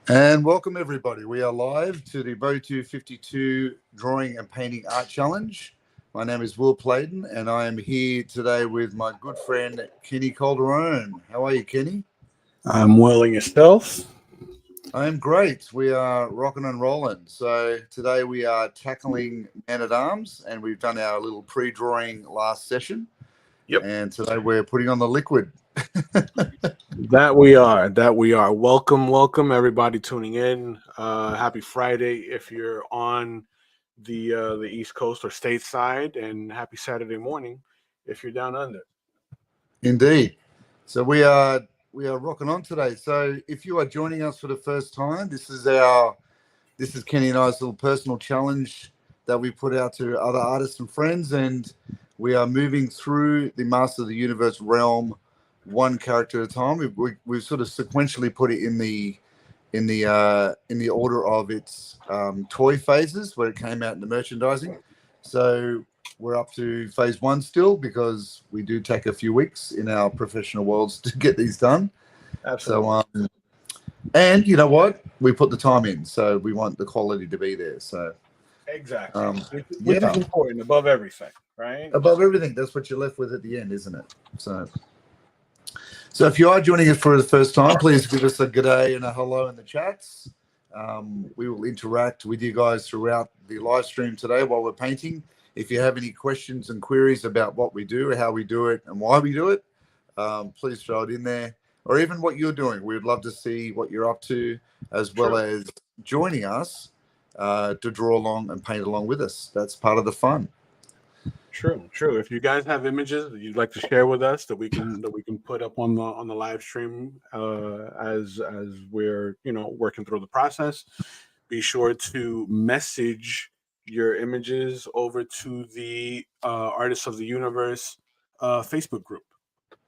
And welcome everybody. We are live to the Botu 52 Drawing and Painting Art Challenge. My name is Will Playton and I am here today with my good friend Kenny Calderone. How are you, Kenny? I'm well, and yourself? I am great. We are rocking and rolling. So today we are tackling Man-at-Arms and we've done our little pre-drawing last session. Yep. And today we're putting on the liquid. That we are. Welcome everybody tuning in. Happy Friday if you're on the East Coast or stateside, and happy Saturday morning if you're down under. Indeed. So we are rocking on today. So if you are joining us for the first time, this is Kenny and I's little personal challenge that we put out to other artists and friends, and we are moving through the Master of the Universe realm one character at a time. We've sort of sequentially put it in the order of its toy phases where it came out in the merchandising. So we're up to phase 1 still, because we do take a few weeks in our professional worlds to get these done. Absolutely. So and you know what, we put the time in, so we want the quality to be there. So exactly, which is important above everything, right? Above everything. That's what you're left with at the end, isn't it? So if you are joining us for the first time, please give us a good day and a hello in the chats. We will interact with you guys throughout the live stream today while we're painting. If you have any questions and queries about what we do, how we do it, and why we do it, please throw it in there. Or even what you're doing. We would love to see what you're up to, as well as joining us to draw along and paint along with us. That's part of the fun. True. If you guys have images that you'd like to share with us that we can put up on the live stream as we're working through the process, be sure to message your images over to the Artists of the Universe Facebook group.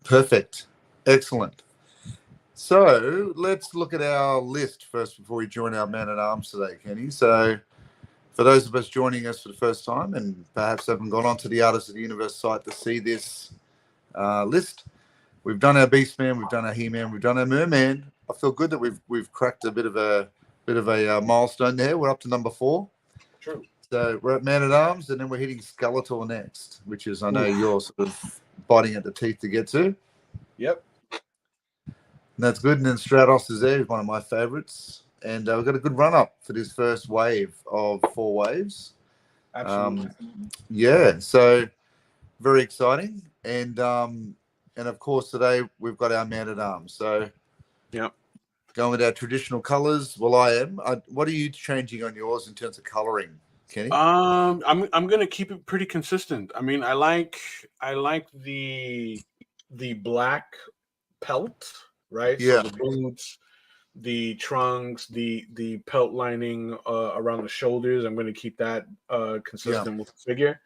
Perfect. Excellent. So let's look at our list first before we join our Man-at-Arms today, Kenny. So for those of us joining us for the first time and perhaps haven't gone onto the Artists of the Universe site to see this list, we've done our Beastman, we've done our He-Man, we've done our Merman. I feel good that we've cracked a bit of a milestone there. We're up to number 4. True. So we're at Man-at-Arms, and then we're hitting Skeletor next, which is, I know you're sort of biting at the teeth to get to. Yep. And that's good. And then Stratos is there, one of my favorites. And we've got a good run-up for this first wave of 4 waves. Absolutely. Yeah, so very exciting. And of course, today we've got our Man-at-Arms. So yeah, going with our traditional colors. Well, I am. What are you changing on yours in terms of coloring, Kenny? I'm going to keep it pretty consistent. I mean, I like the black pelt, right? Yeah. So the boots, the trunks, the pelt lining around the shoulders. I'm going to keep that consistent with the figure.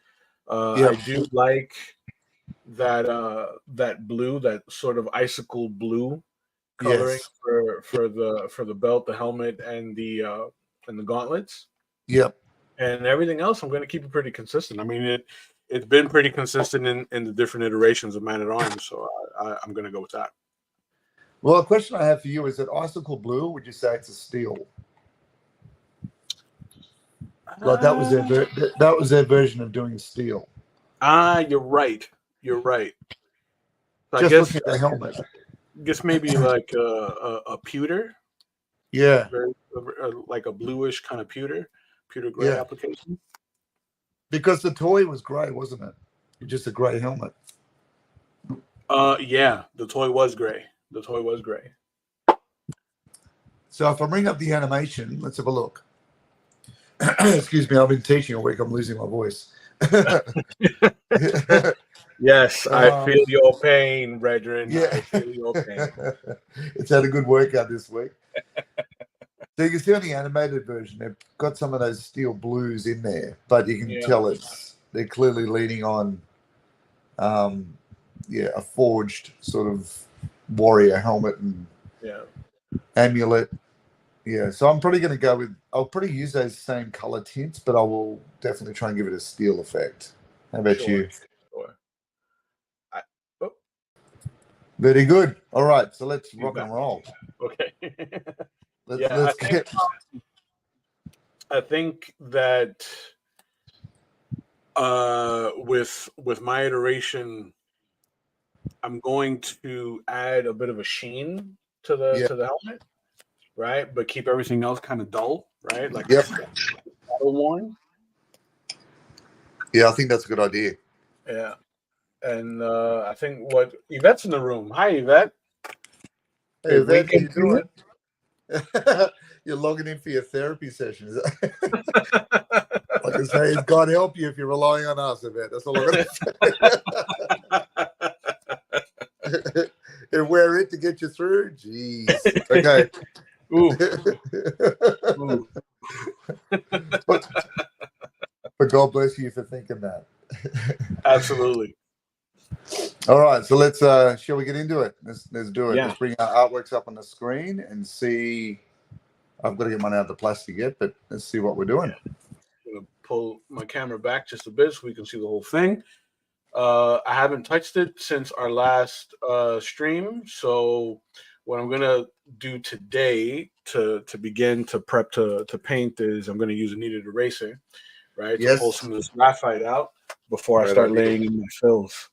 I do like that blue, that sort of icicle blue coloring for the belt, the helmet, and the gauntlets. Yep. And everything else, I'm going to keep it pretty consistent. I mean, it's been pretty consistent in the different iterations of Man-at-Arms, so I'm going to go with that. Well, a question I have for you is that icicle blue, or would you say it's a steel? Like that was their version of doing steel. You're right. So Just I guess looking at the helmet. Guess maybe like a pewter. Yeah. Like a bluish kind of pewter gray application. Because the toy was gray, wasn't it? Just a gray helmet. Yeah, the toy was gray. So if I bring up the animation, let's have a look. Excuse me, I've been teaching all week. I'm losing my voice. Yes, I feel your pain, brethren. Yeah. I feel your pain. It's had a good workout this week. So you can see on the animated version, they've got some of those steel blues in there, but you can tell it's they're clearly leaning on, a forged sort of warrior helmet and amulet. Yeah, so I'm probably going to go with. I'll probably use those same color tints, but I will definitely try and give it a steel effect. How about you? Sure. Very good. All right, so let's rock and roll. Okay. Let's get. I think that with my iteration, I'm going to add a bit of a sheen to the helmet, right? But keep everything else kind of dull, right? Like battle worn. Yeah, I think that's a good idea. Yeah, and I think what Yvette's in the room. Hi, Yvette. Hey, Yvette, how you doing? You're logging in for your therapy sessions. Like I say, God help you if you're relying on us, Yvette. That's all I'm going to say. And we're it to get you through. Jeez. Okay. Ooh. But God bless you for thinking that. Absolutely. All right, so let's shall we get into it? Let's do it. Yeah. Let's bring our artworks up on the screen and see. I've got to get mine out of the plastic yet, but let's see what we're doing. I'm gonna pull my camera back just a bit so we can see the whole thing. I haven't touched it since our last stream, so what I'm gonna do today to begin to prep to paint is I'm gonna use a kneaded eraser, right? To pull some of this graphite out before I start laying in my fills.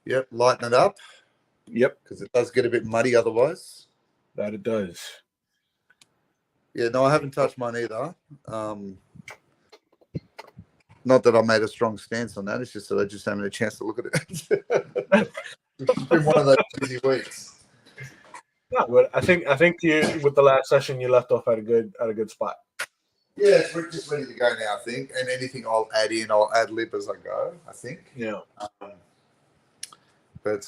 Yep, lighten it up. Yep, because it does get a bit muddy otherwise. That it does. Yeah, no, I haven't touched mine either. Not that I made a strong stance on that. It's just that I just haven't had a chance to look at it. It's been one of those busy weeks. No, but I think you with the last session you left off at a good spot. Yeah, we're just ready to go now, I think. And anything I'll add in, I'll ad lib as I go, I think. Yeah. But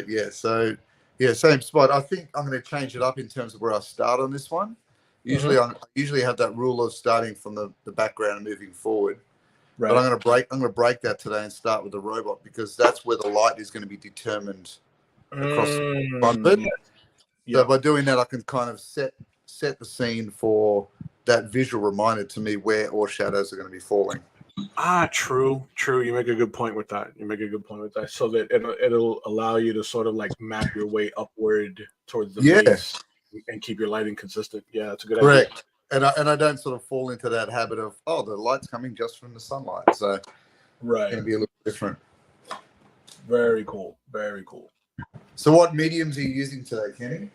yeah, so yeah, same spot. I think I'm going to change it up in terms of where I start on this one. Usually, I usually have that rule of starting from the background and moving forward. Right. But I'm going to break that today and start with the robot because that's where the light is going to be determined across the front of it. So by doing that, I can kind of set the scene for that visual reminder to me where all shadows are going to be falling. True. You make a good point with that. So that it'll allow you to sort of like map your way upward towards the base and keep your lighting consistent. Yeah, that's a good idea. Correct. And I don't sort of fall into that habit of, the light's coming just from the sunlight. So it's going to be a little different. Very cool. So what mediums are you using today, Kenny?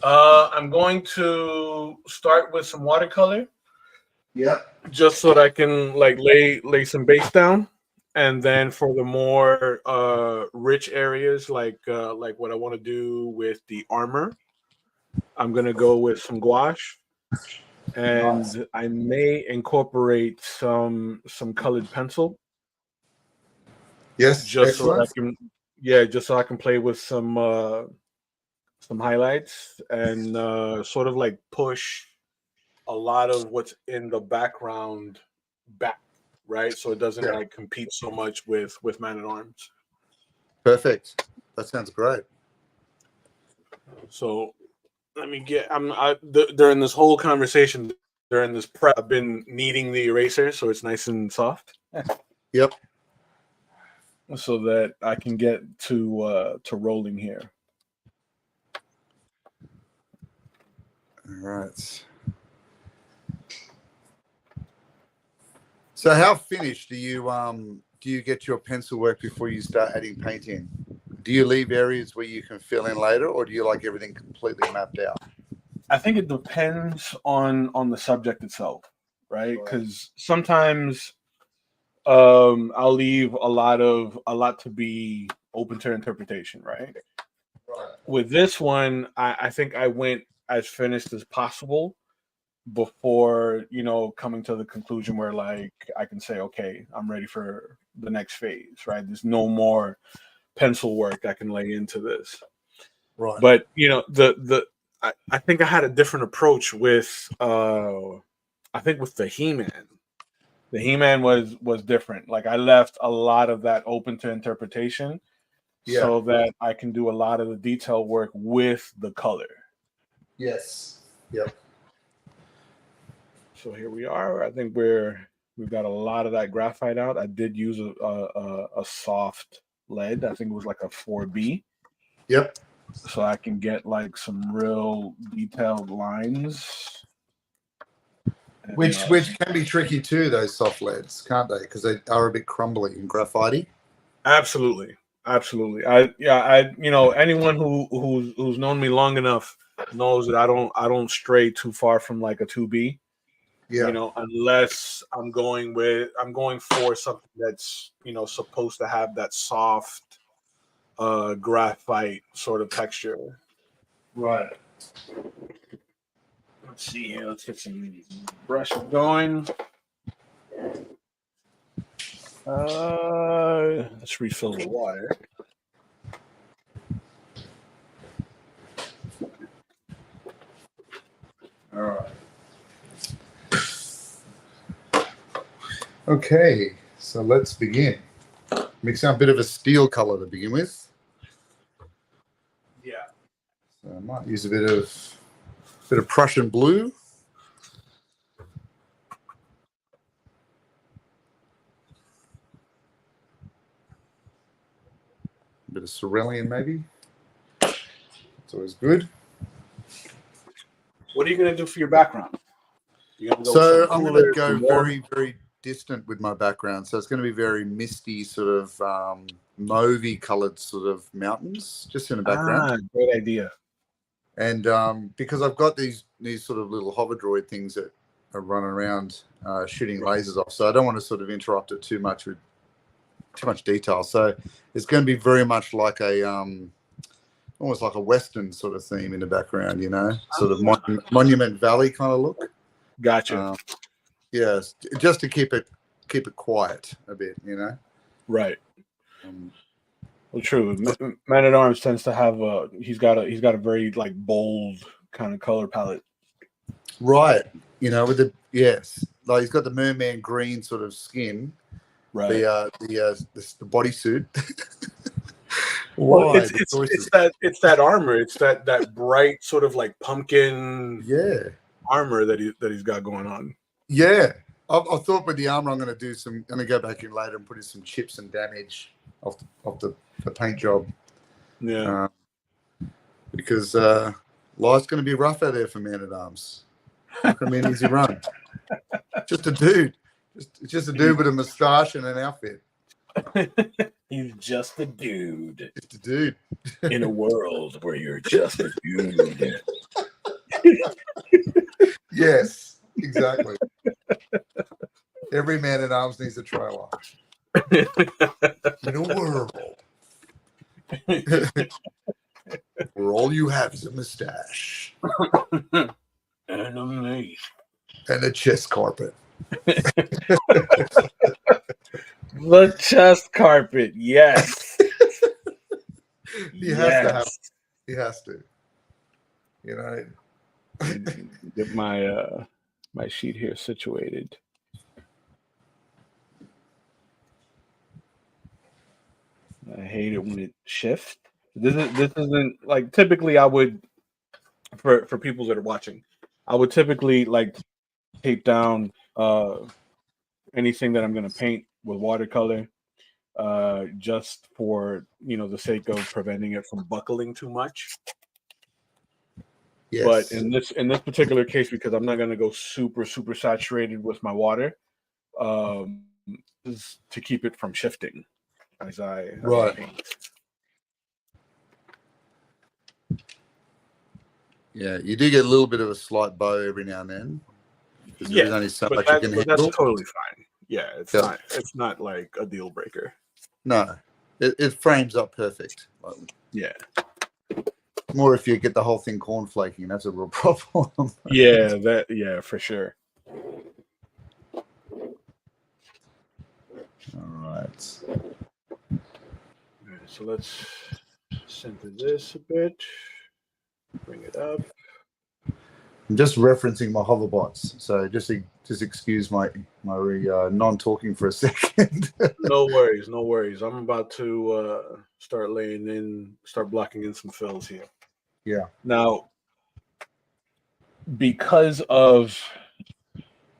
I'm going to start with some watercolor. Yep. Just so that I can like lay some base down. And then for the more rich areas, like what I want to do with the armor, I'm gonna go with some gouache, and I may incorporate some colored pencil. Yes, just so I can play with some highlights and sort of like push a lot of what's in the background back. Right, so it doesn't like compete so much with Man at Arms. Perfect. That sounds great. So let me get. During this whole conversation, during this prep, I've been kneading the eraser so it's nice and soft. Yep. So that I can get to rolling here. All right. So how finished do you get your pencil work before you start adding paint in? Do you leave areas where you can fill in later, or do you like everything completely mapped out? I think it depends on the subject itself, right? Because sometimes I'll leave a lot to be open to interpretation, right? With this one, I think I went as finished as possible before coming to the conclusion where like I can say, okay, I'm ready for the next phase, right? There's no more pencil work I can lay into this, right? But I think I had a different approach with I think with the He-Man. The He-Man was different. Like I left a lot of that open to interpretation so that I can do a lot of the detail work with the color. Yes. Yep. So here we are. I think we've got a lot of that graphite out. I did use a soft lead. I think it was like a 4B. Yep. So I can get like some real detailed lines. And, Which can be tricky too, those soft leads, can't they? Because they are a bit crumbly and graphitey. Absolutely. Anyone who's known me long enough knows that I don't stray too far from like a 2B. Yeah. Unless I'm going for something that's, supposed to have that soft graphite sort of texture. Right. Let's see here. Let's get some brushes going. Let's refill the water. All right. Okay, so let's begin. Mix out a bit of a steel color to begin with. Yeah. So I might use a bit of Prussian blue. A bit of cerulean, maybe. It's always good. What are you going to do for your background? So I'm going to go very, very distant with my background. So it's going to be very misty, sort of mauvey colored sort of mountains just in the background. Great idea. And because I've got these sort of little hover droid things that are running around shooting lasers off. So I don't want to sort of interrupt it too much with too much detail. So it's going to be very much like a almost like a Western sort of theme in the background, sort of Monument Valley kind of look. Gotcha. Yes, just to keep it quiet a bit, Right. Well, true. Man at Arms tends to have he's got a very like bold kind of color palette. Right. With the like he's got the merman green sort of skin. Right. The bodysuit. Well, it's that armor. It's that bright sort of like pumpkin armor that he's got going on. Yeah. I thought with the armor I'm going to go back in later and put in some chips and damage off the paint job. Yeah. Because life's going to be rough out there for Man at Arms. Not going to be an easy run. Just a dude. Just a dude with a moustache and an outfit. He's just a dude. Just a dude. In a world where you're just a dude. Yes, exactly. Every Man at Arms needs a trailer. In a world where all you have is a mustache and a mace and a chest carpet. The chest carpet, yes. He has to. Get my my sheet here situated. I hate it when it shifts. This isn't like typically I would for people that are watching, I would typically like tape down anything that I'm gonna paint with watercolor just for the sake of preventing it from buckling too much. Yes. But in this particular case, because I'm not going to go super saturated with my water, is to keep it from shifting as I paint. Yeah, you do get a little bit of a slight bow every now and then. Yeah, there's only so much you can handle. That's totally fine. Yeah, it's not like a deal breaker. No, it frames up perfect. Yeah. More if you get the whole thing cornflaking, that's a real problem. Yeah, for sure. All right. So let's center this a bit. Bring it up. I'm just referencing my hoverbots, so just excuse my non-talking for a second. No worries, no worries. I'm about to start blocking in some fills here. Yeah. Now, because of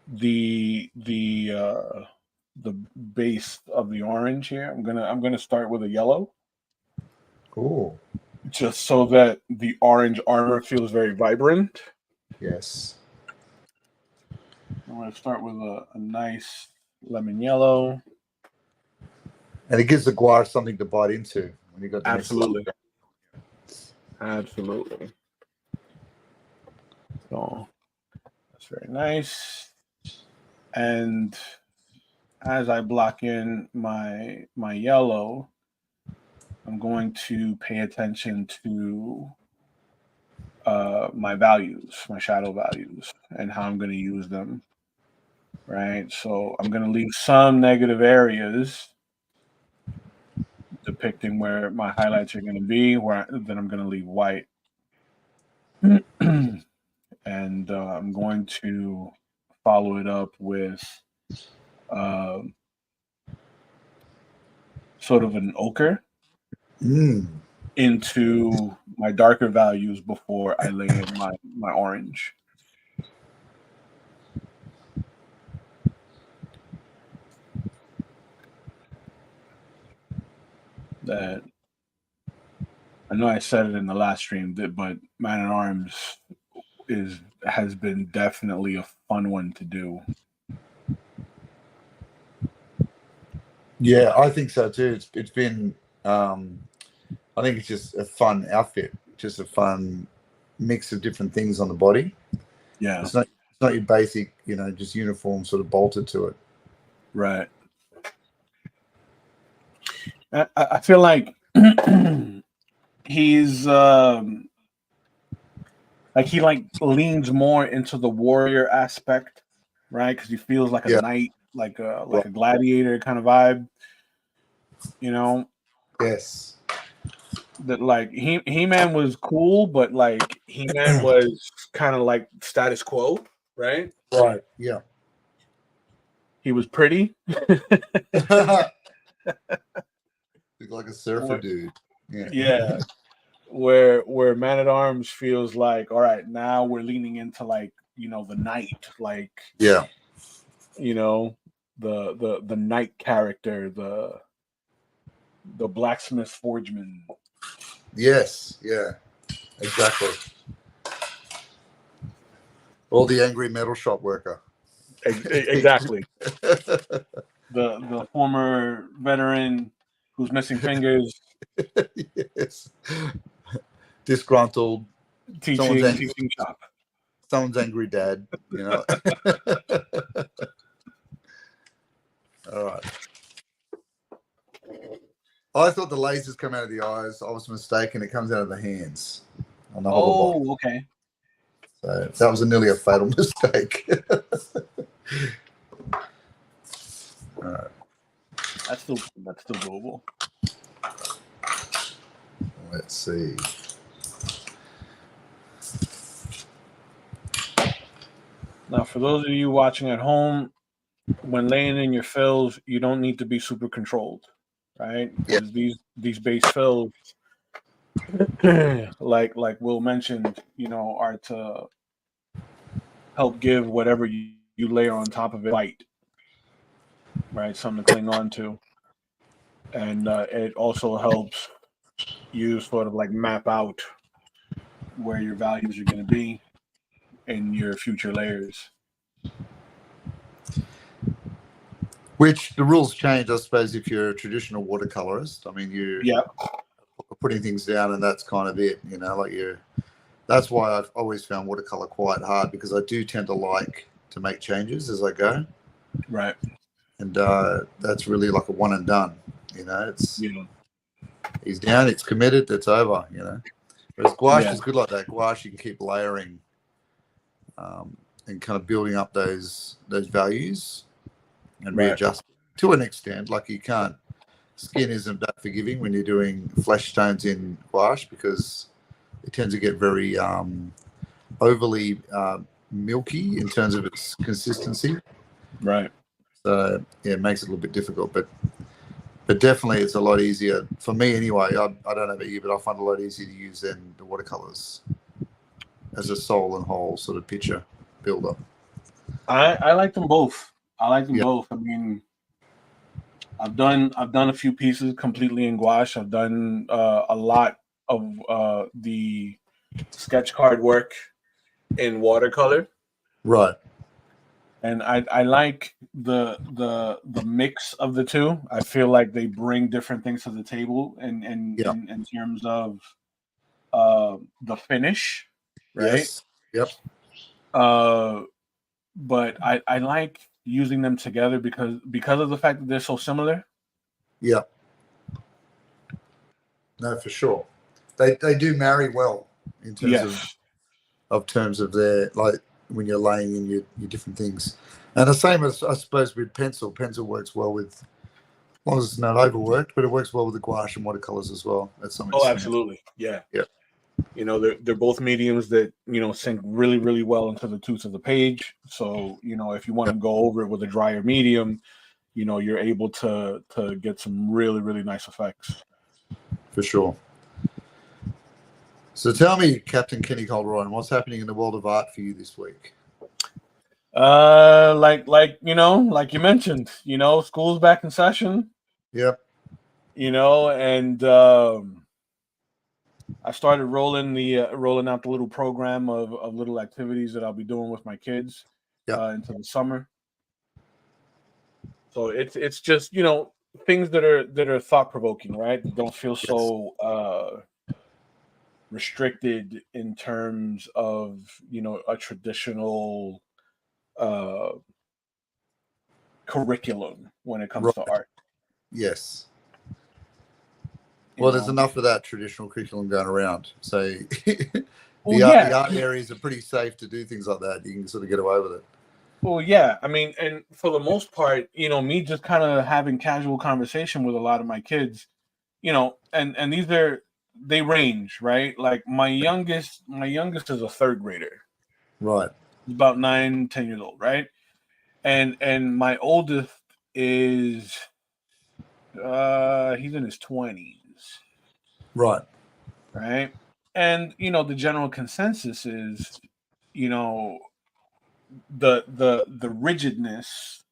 the base of the orange here, I'm gonna start with a yellow. Cool. Just so that the orange armor feels very vibrant. Yes. I'm going to start with a nice lemon yellow. And it gives the gouache something to bite into when you got the Absolutely. Absolutely. So that's very nice. And as I block in my yellow, I'm going to pay attention to my values, my shadow values, and how I'm going to use them. Right. So I'm going to leave some negative areas depicting where my highlights are going to be, then I'm going to leave white. And I'm going to follow it up with sort of an ochre into my darker values before I lay in my orange. That I know I said it in the last stream, but Man at Arms has been definitely a fun one to do. Yeah, I think so too. It's been I think it's just a fun outfit, just a fun mix of different things on the body. Yeah. It's not your basic, just uniform sort of bolted to it. Right. I feel like he's he leans more into the warrior aspect, right? Because he feels like a knight, like a gladiator kind of vibe, Yes. That He-Man was cool, but He-Man was kind of like status quo, right? Right. Yeah. He was pretty. Look like a surfer dude. Yeah. Yeah. Where Man at Arms feels like, all right, now we're leaning into the knight, yeah, the knight character, the blacksmith forgeman. Yes, yeah, exactly. Or the angry metal shop worker. Exactly. the former veteran who's missing fingers. Yes. Disgruntled. Teaching shop. Someone's angry dad, All right. I thought the lasers come out of the eyes. I was mistaken. It comes out of the hands on the hoverboard. Oh, okay. So that was nearly a fatal mistake. All right. That's still doable. Let's see. Now, for those of you watching at home, when laying in your fills, you don't need to be super controlled, right? Because these base fills, like Will mentioned, are to help give whatever you layer on top of it bite, right? Something to cling on to, and it also helps you sort of map out where your values are going to be in your future layers. Which the rules change, I suppose, if you're a traditional watercolorist. I mean, you're putting things down, and that's kind of it. That's why I've always found watercolor quite hard, because I do tend to like to make changes as I go. Right. And that's really like a one and done. He's down, it's committed, it's over. Whereas gouache is good like that. Gouache, you can keep layering and kind of building up those values and readjust to an extent. Like skin isn't that forgiving when you're doing flesh tones in gouache, because it tends to get very overly milky in terms of its consistency. Right. So yeah, it makes it a little bit difficult, but definitely it's a lot easier for me anyway. I don't know about you, but I find it a lot easier to use than the watercolors as a soul and whole sort of picture builder. I like them both. I like them Yeah. both. I mean, I've done a few pieces completely in gouache. I've done a lot of the sketch card work in watercolor, Right. and I like the mix of the two. I feel like they bring different things to the table, and Yeah. in terms of the finish, right? Yes. Yep. But I like using them together because of the fact that they're so similar. Yeah. No, for sure. They do marry well in terms Yes. of terms of their, like, when you're laying in your different things. And the same as, I suppose, with pencil. Pencil works well with, as long as it's not overworked, but it works well with the gouache and watercolors as well. That's something. Oh, absolutely. Yeah. Yeah. You know, they're both mediums that, you know, sink really, really well into the tooth of the page. So, you know, if you want to go over it with a drier medium, you know, you're able to get some really, really nice effects. For sure. So tell me, Captain Kenny Calderon, what's happening in the world of art for you this week? Like you know, like you mentioned, you know, school's back in session. Yep. You know, and I started rolling out the little program of little activities that I'll be doing with my kids into the summer. So it's just, you know, things that are thought provoking, right? That don't feel so restricted in terms of, you know, a traditional uh, curriculum when it comes to art. Yes. You Well, there's know? enough of that traditional curriculum going around. So the art areas are pretty safe to do things like that. You can sort of get away with it. Well, yeah. I mean, and for the most part, you know, me just kind of having casual conversation with a lot of my kids, you know, and they range, right? Like my youngest is a third grader. Right. He's about 9, 10 years old, right? And my oldest is he's in his 20s. Right. Right. And you know, the general consensus is, you know, the rigidness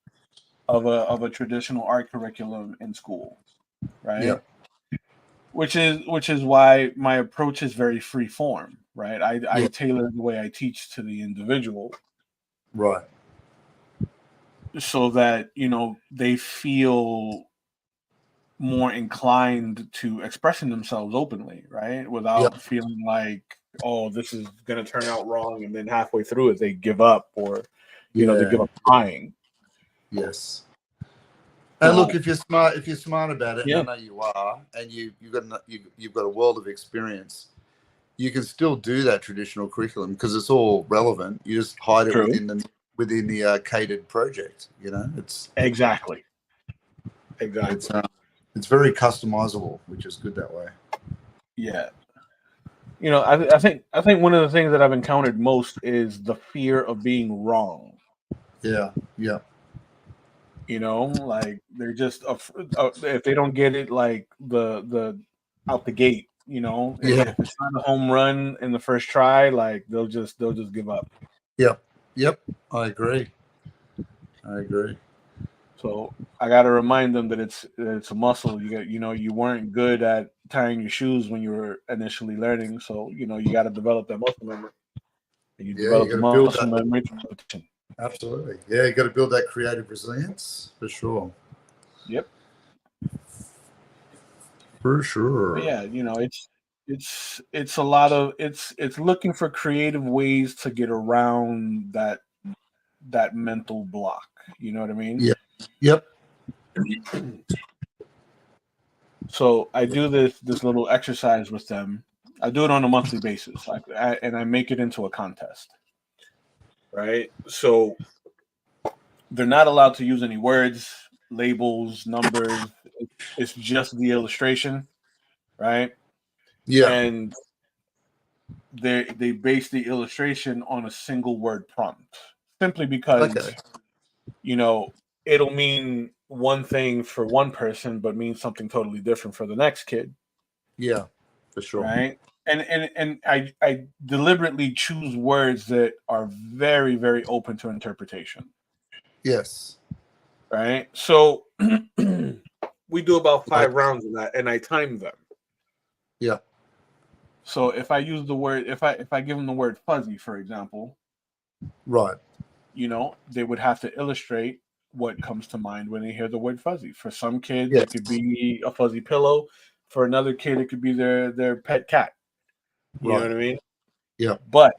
of a traditional art curriculum in school, Yeah. right? Which is why my approach is very free form, right? I tailor the way I teach to the individual, right, so that, you know, they feel more inclined to expressing themselves openly, right? Without feeling like, oh, this is going to turn out wrong, and then halfway through it they give up, or you know, they give up trying. Yes. And look, if you're smart about it, and I know you are, and you've got a world of experience, you can still do that traditional curriculum because it's all relevant. You just hide it within the catered project. You know, it's exactly. It's very customizable, which is good that way. Yeah. You know, I think one of the things that I've encountered most is the fear of being wrong. Yeah. Yeah. You know, like they're just if they don't get it, like the out the gate. You know, if it's not a home run in the first try, like they'll just give up. Yep. I agree. So I got to remind them that it's a muscle. You weren't good at tying your shoes when you were initially learning, so you know you got to develop that muscle memory. And you develop the muscle memory through repetition. Absolutely, yeah. You got to build that creative resilience for sure. Yep, for sure. But yeah, you know, it's a lot of it's looking for creative ways to get around that mental block. You know what I mean? Yeah. Yep. So I do this little exercise with them. I do it on a monthly basis, and I make it into a contest. Right? So they're not allowed to use any words, labels, numbers. It's just the illustration, right? Yeah. And they base the illustration on a single word prompt, simply because Okay. you know it'll mean one thing for one person, but mean something totally different for the next kid, Yeah, for sure. right? And I deliberately choose words that are very very open to interpretation, Yes. right? So we do about Like, 5 rounds of that, and I time them. yeah. So if I use the word, if I give them the word fuzzy, for example, Right. they would have to illustrate what comes to mind when they hear the word fuzzy. For some kids, Yes. it could be a fuzzy pillow. For another kid, it could be their pet cat. You know Right. what I mean? Yeah. But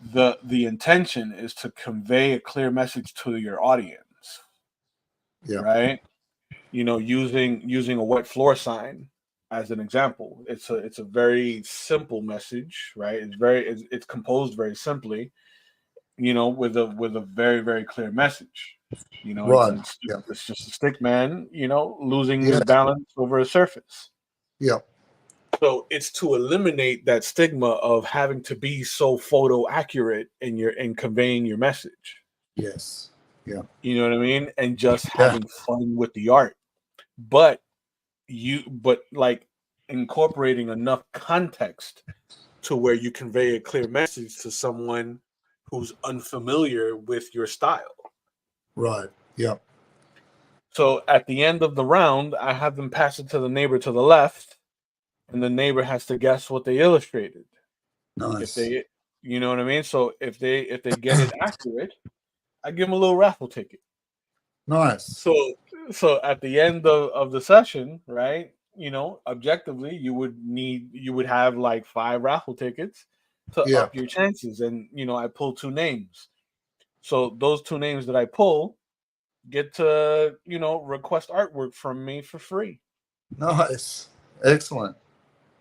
the intention is to convey a clear message to your audience, Yeah. right? Using a wet floor sign as an example. It's a very simple message, right? It's composed very simply, with a very very clear message. Right. Yeah. It's just a stick man, losing his Yeah. balance over a surface. Yeah. So it's to eliminate that stigma of having to be so photo accurate in conveying your message. Yes. Yeah. You know what I mean? And just Yeah. having fun with the art. But but like incorporating enough context to where you convey a clear message to someone who's unfamiliar with your style. Right. Yeah. So at the end of the round, I have them pass it to the neighbor to the left, and the neighbor has to guess what they illustrated. If Nice. they, you know what I mean? So if they get it accurate, I give them a little raffle ticket. Nice. So at the end of the session, right? Objectively, you would have like 5 raffle tickets to Yeah. up your chances. And I pull 2 names. So those 2 names that I pull get to, request artwork from me for free. Nice. Excellent.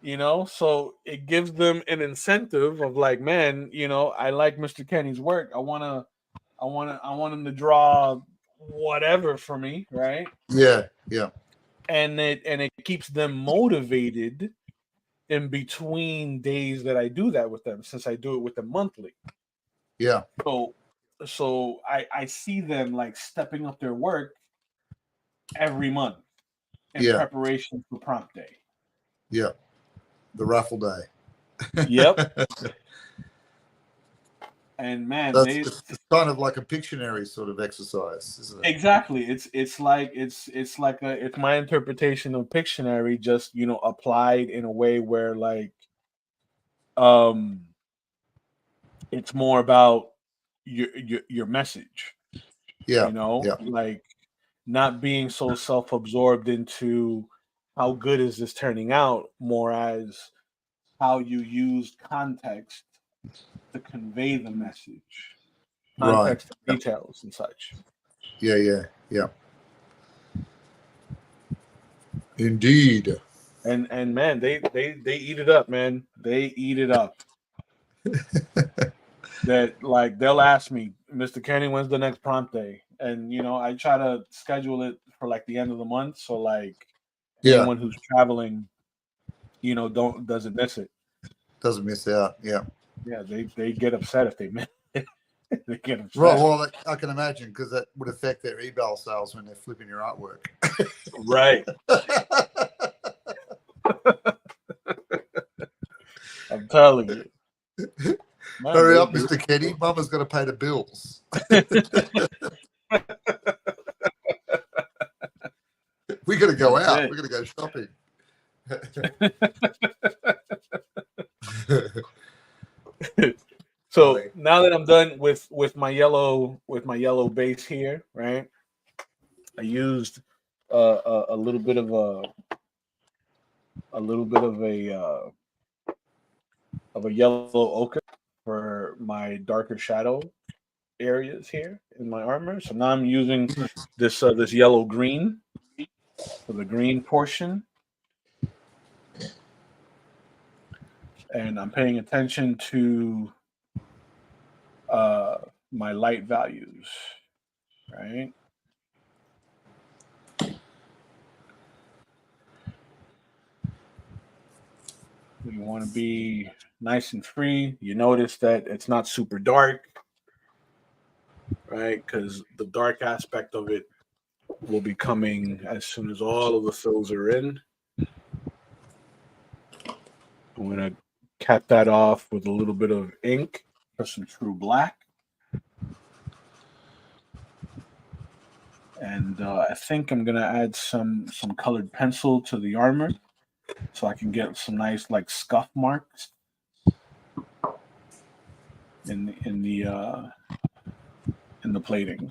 So it gives them an incentive of like, man, I like Mr. Kenny's work. I want him to draw whatever for me, right? Yeah. Yeah. And it keeps them motivated in between days that I do that with them, since I do it with them monthly. Yeah. So I see them like stepping up their work every month in Yeah. preparation for prompt day. Yeah. The raffle day. Yep. And man, It's kind of like a Pictionary sort of exercise, isn't it? exactly. It's my interpretation of Pictionary, just applied in a way where like um it's more about your message, Yeah. Yeah. like not being so self-absorbed into how good is this turning out, more as how you used context to convey the message, Right. context, Yeah. details, and such. Yeah. Yeah. Yeah. Indeed. And man, they eat it up, man. They eat it up. That like they'll ask me, Mr. Kenny, when's the next prompt day? And I try to schedule it for like the end of the month, so like Yeah. anyone who's traveling, doesn't miss it. Doesn't miss out. Yeah. Yeah, they get upset if they miss it. They get Right. upset. Well, I can imagine, because that would affect their eBay sales when they're flipping your artwork. Right. I'm telling you. Man, Hurry they, up, they Mr. Kenny. Mama's got to pay the bills. We got to go that's out. it. We got to go shopping. So now that I'm done with my yellow base here, right? I used a little bit of a yellow ochre for my darker shadow areas here in my armor. So now I'm using this yellow green for the green portion, and I'm paying attention to my light values, right? You want to be nice and free. You notice that it's not super dark, right? Because the dark aspect of it will be coming as soon as all of the fills are in. I'm going to cap that off with a little bit of ink for some true black. And I think I'm going to add some colored pencil to the armor so I can get some nice like scuff marks in the plating.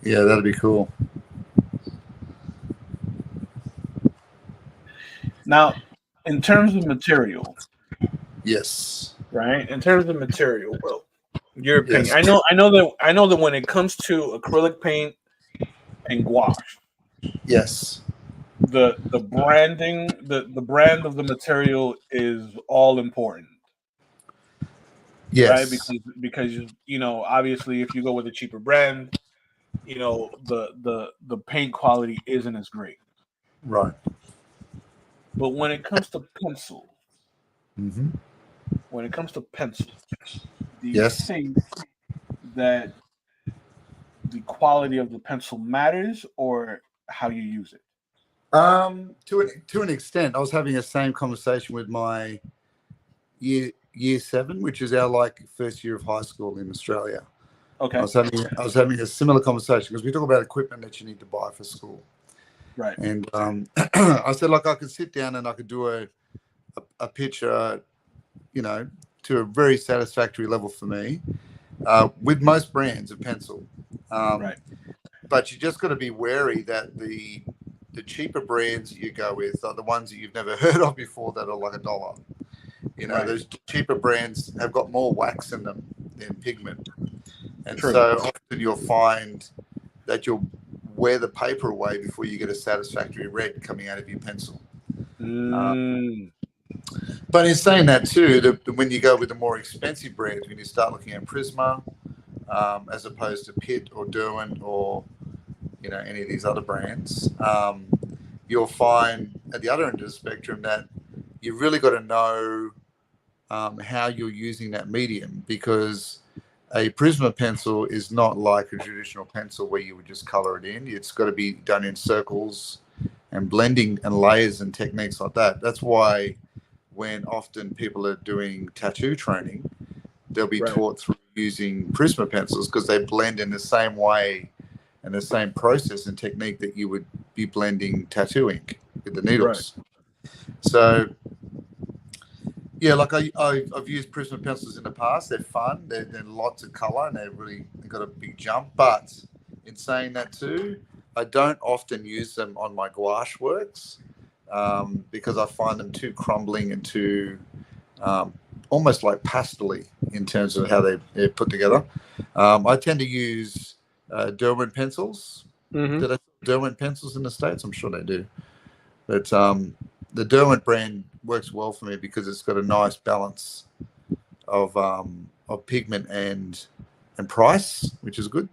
Yeah, that'd be cool. Now, in terms of material, Yes. right? In terms of material, well, your opinion. Yes. I know that when it comes to acrylic paint and gouache, Yes. the branding, the brand of the material is all important, right? Yes. Because you know, obviously, if you go with a cheaper brand, you know, the paint quality isn't as great. Right. But when it comes to pencil, Mm-hmm. when it comes to pencils, do you Yes. think that the quality of the pencil matters or how you use it? To an extent, I was having the same conversation with my year 7, which is our like first year of high school in Australia. Okay. I was having a similar conversation because we talk about equipment that you need to buy for school. Right. And I said, like, I could sit down and I could do a picture, you know, to a very satisfactory level for me with most brands of pencil. Right. But you just got to be wary that the cheaper brands you go with are the ones that you've never heard of before that are like $1. You know, Right. those cheaper brands have got more wax in them than pigment. And True. so often you'll find that you'll wear the paper away before you get a satisfactory red coming out of your pencil. But in saying that too, when you go with the more expensive brands, when you start looking at Prisma, as opposed to Pitt or Derwent or, you know, any of these other brands, you'll find at the other end of the spectrum that you've really got to know how you're using that medium, because a Prisma pencil is not like a traditional pencil where you would just color it in. It's got to be done in circles and blending and layers and techniques like that. That's why when often people are doing tattoo training, they'll be taught through using Prisma pencils because they blend in the same way and the same process and technique that you would be blending tattoo ink with the needles. Right. So yeah, like I've used Prisma pencils in the past. They're fun. They're lots of color and they've got a big jump. But in saying that too, I don't often use them on my gouache works because I find them too crumbling and too almost like pastel-y in terms of how they're put together. I tend to use Derwent pencils. Mm-hmm. Do they have Derwent pencils in the States? I'm sure they do. But the Derwent brand works well for me because it's got a nice balance of pigment and price, which is good.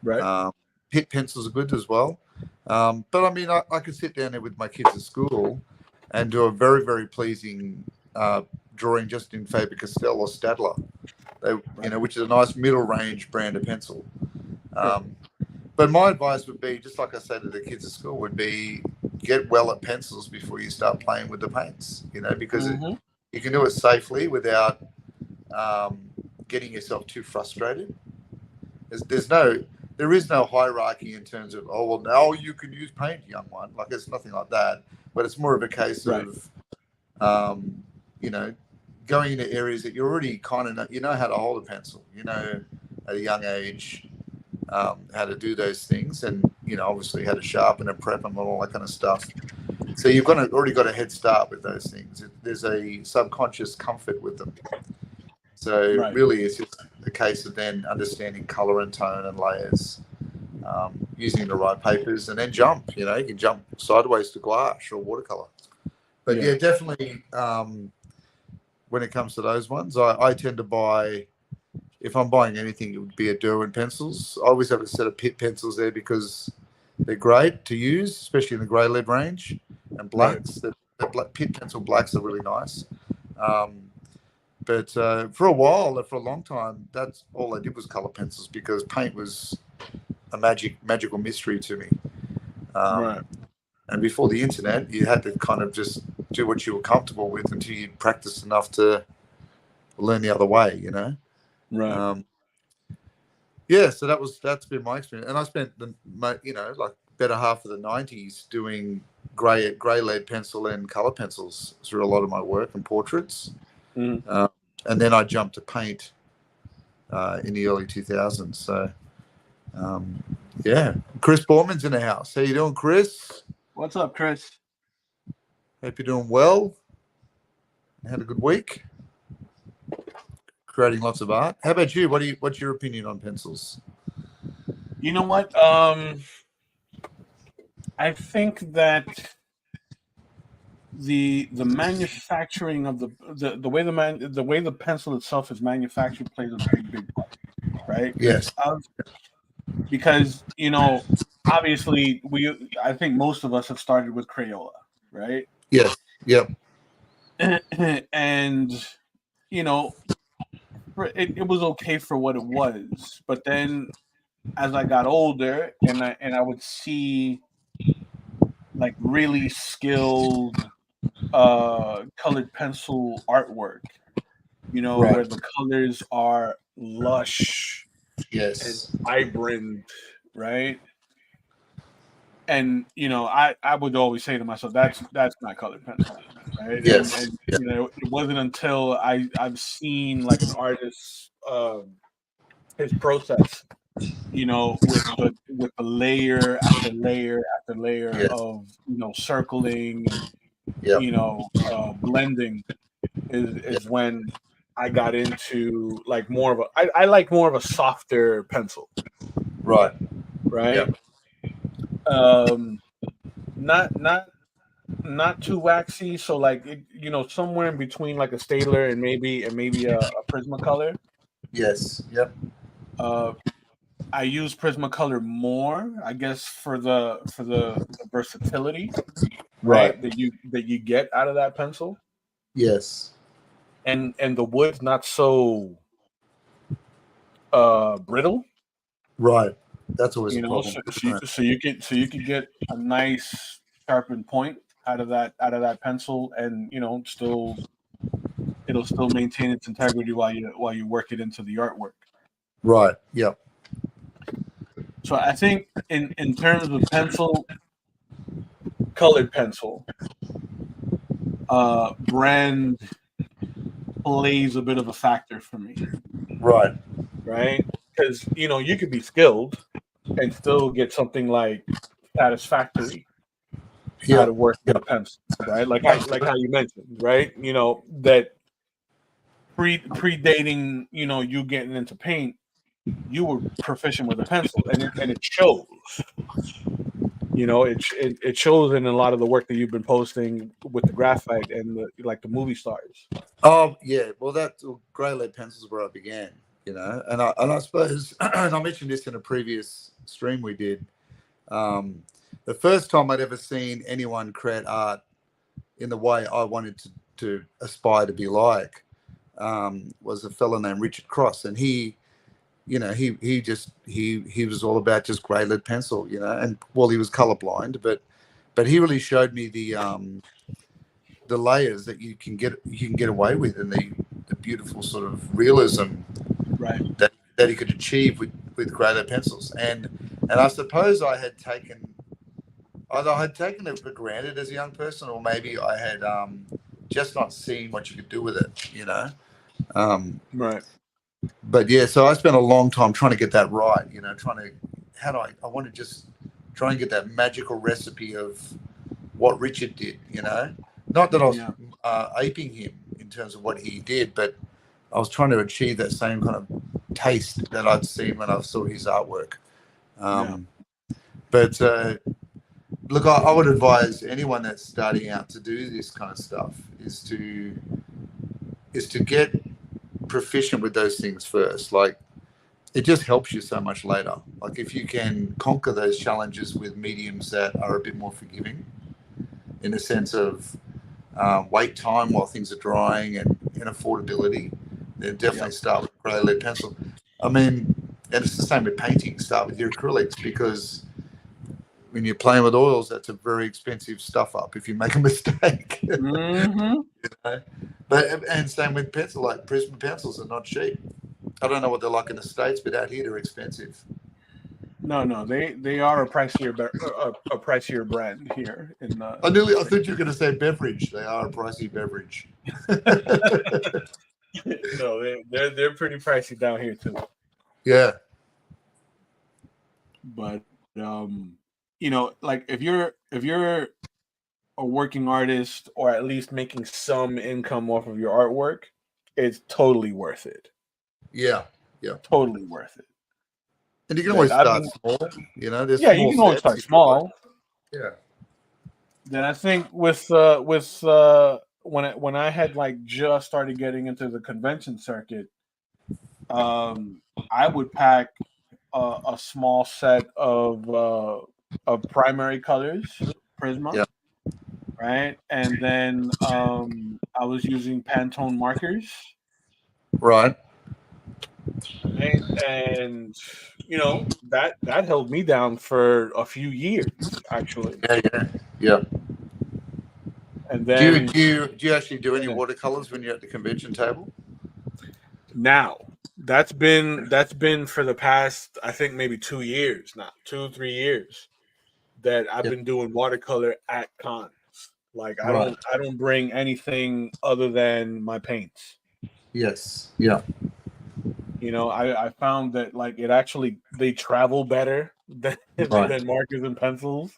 Right. Pitt pencils are good as well. But I mean, I could sit down there with my kids at school and do a very, very pleasing drawing just in Faber-Castell or Staedtler, you know, which is a nice middle range brand of pencil. But my advice would be, just like I say to the kids at school, would be get well at pencils before you start playing with the paints, you know, because you can do it safely without getting yourself too frustrated. There is no hierarchy in terms of, oh, well, now you can use paint, young one. Like, it's nothing like that. But it's more of a case of, you know, going into areas that you already kind of know, you know how to hold a pencil, you know, at a young age, how to do those things, and, you know, obviously how to sharpen and prep them and all that kind of stuff. So you've already got a head start with those things. There's a subconscious comfort with them. So really it's just a case of then understanding color and tone and layers, using the right papers, and then jump. You know, you can jump sideways to gouache or watercolor. But yeah definitely when it comes to those ones, I tend to buy, if I'm buying anything, it would be a Derwent pencils. I always have a set of Pitt pencils there because they're great to use, especially in the grey lead range and blacks. pit pencil blacks are really nice. But for a while, for a long time, that's all I did was color pencils because paint was a magical mystery to me. Right. And before the internet, you had to kind of just do what you were comfortable with until you practiced enough to learn the other way, you know? Right. Yeah, so that's been my experience. And I spent like better half of the 90s doing grey lead pencil and color pencils through a lot of my work and portraits. Mm. And then I jumped to paint in the early 2000s. So, yeah. Chris Borman's in the house. How you doing, Chris? What's up, Chris? Hope you're doing well. Had a good week. Creating lots of art. How about you? What's your opinion on pencils? You know what? I think that the manufacturing of the way the pencil itself is manufactured plays a big part, right? Yes. Because obviously I think most of us have started with Crayola, right? Yes. Yep. And it was okay for what it was, but then as I got older and I would see like really skilled colored pencil artwork, Right. where the colors are lush and Yes. vibrant, right? And I would always say to myself, that's not colored pencil, right? Yes. And it wasn't until I've seen like an artist his process, with the layer after layer after layer Yes. of circling and Yep. blending is when I got into like more of I like more of a softer pencil, Right. right? Yep. Not too waxy, so like somewhere in between like a Staedtler and maybe a Prismacolor. Yes. Yep. I use Prismacolor more, I guess, for the versatility, right? Right. That you get out of that pencil, Yes. and the wood's not so brittle, Right. That's always a problem. so you could get a nice sharpened point out of that pencil, and it'll still maintain its integrity while you work it into the artwork. Right. Yep. So I think in terms of pencil, colored pencil, brand plays a bit of a factor for me, Right. right? Because you could be skilled and still get something like satisfactory out Yep. of working with a pencil, right? Like how you mentioned, right? That predating you getting into paint, you were proficient with a pencil, and it shows. It shows in a lot of the work that you've been posting with the graphite and the movie stars. Oh yeah. Well, grey lead pencils where I began. And I suppose, and I mentioned this in a previous stream we did. The first time I'd ever seen anyone create art in the way I wanted to aspire to be like was a fellow named Richard Cross, and he was all about just grey lead pencil, and well, he was colorblind, but he really showed me the layers that you can get away with, and the beautiful sort of realism Right. that he could achieve with grey lead pencils, and I suppose I had taken it for granted as a young person, or maybe I had just not seen what you could do with it, Right. But yeah, so I spent a long time trying to get that right, I want to just try and get that magical recipe of what Richard did, not that I was aping him in terms of what he did, but I was trying to achieve that same kind of taste that I'd seen when I saw his artwork. But look, I would advise anyone that's starting out to do this kind of stuff is to get proficient with those things first. Like, it just helps you so much later. Like, if you can conquer those challenges with mediums that are a bit more forgiving, in the sense of wait time while things are drying, and affordability, then definitely start with grey lead pencil. I mean, and it's the same with painting. Start with your acrylics, because when you're playing with oils, that's a very expensive stuff up if you make a mistake. Mm-hmm. You know? But and same with pencil, like Prism pencils are not cheap. I don't know what they're like in the States, but out here they're expensive. No, they are a pricier brand here in I thought you were going to say beverage. They are a pricey beverage. No, they're pretty pricey down here too. Yeah. But like if you're a working artist, or at least making some income off of your artwork, it's totally worth it. Yeah. Totally worth it. And you can always start small. You know, there's you can always start small. Yeah. Then I think with when I had like just started getting into the convention circuit, I would pack a small set of primary colors, Prisma, right, and then I was using Pantone markers, right, and that held me down for a few years actually. Yeah. And then do you actually do any watercolors when you're at the convention table? Now that's been for the past, I think, maybe 2 years now, 2-3 years that I've been doing watercolor at cons. Like I don't bring anything other than my paints. Yes. Yeah. I found that like they travel better than markers and pencils.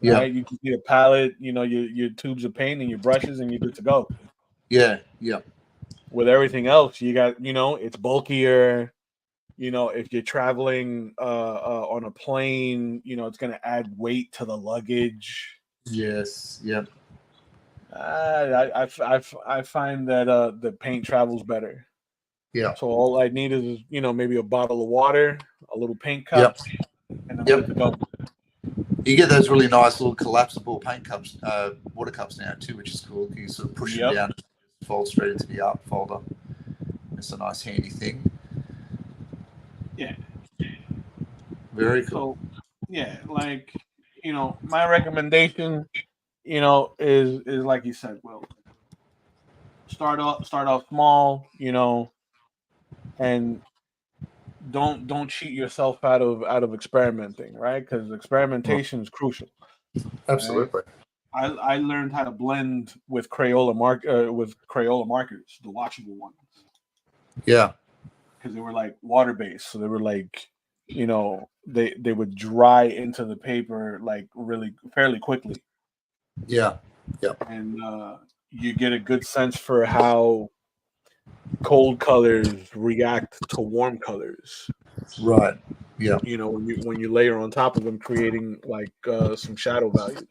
Yeah. Right? You can see a palette, your tubes of paint and your brushes, and you're good to go. Yeah. With everything else, you got, it's bulkier. If you're traveling on a plane, it's going to add weight to the luggage. Yes. Yep. I find that the paint travels better. Yeah. So all I need is maybe a bottle of water, a little paint cup, and I'm good to go. You get those really nice little collapsible paint cups, water cups now too, which is cool. You sort of push them down, and fold straight into the art folder. It's a nice handy thing. Yeah. Very cool. So, yeah, like my recommendation, is like you said, Will. Start off small, and don't cheat yourself out of experimenting, right? Because experimentation is crucial. Absolutely. Right? I learned how to blend with Crayola markers, the washable ones. Yeah. Because they were like water based, so they were like, they would dry into the paper like really fairly quickly. Yeah. And you get a good sense for how cold colors react to warm colors. Right. Yeah. When you layer on top of them, creating like some shadow values.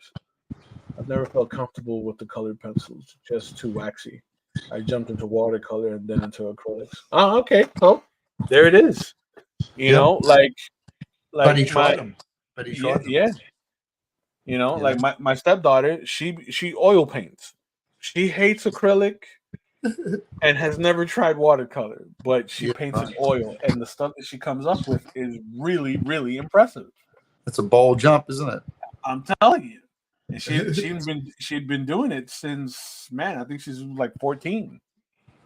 I've never felt comfortable with the colored pencils; just too waxy. I jumped into watercolor and then into acrylics. Oh, okay. Oh, there it is. Like but he tried them. Yeah. Like my stepdaughter, she oil paints. She hates acrylic and has never tried watercolor, but she paints in oil, and the stuff that she comes up with is really, really impressive. It's a bold jump, isn't it? I'm telling you. And she'd been doing it since, man, I think she's like 14.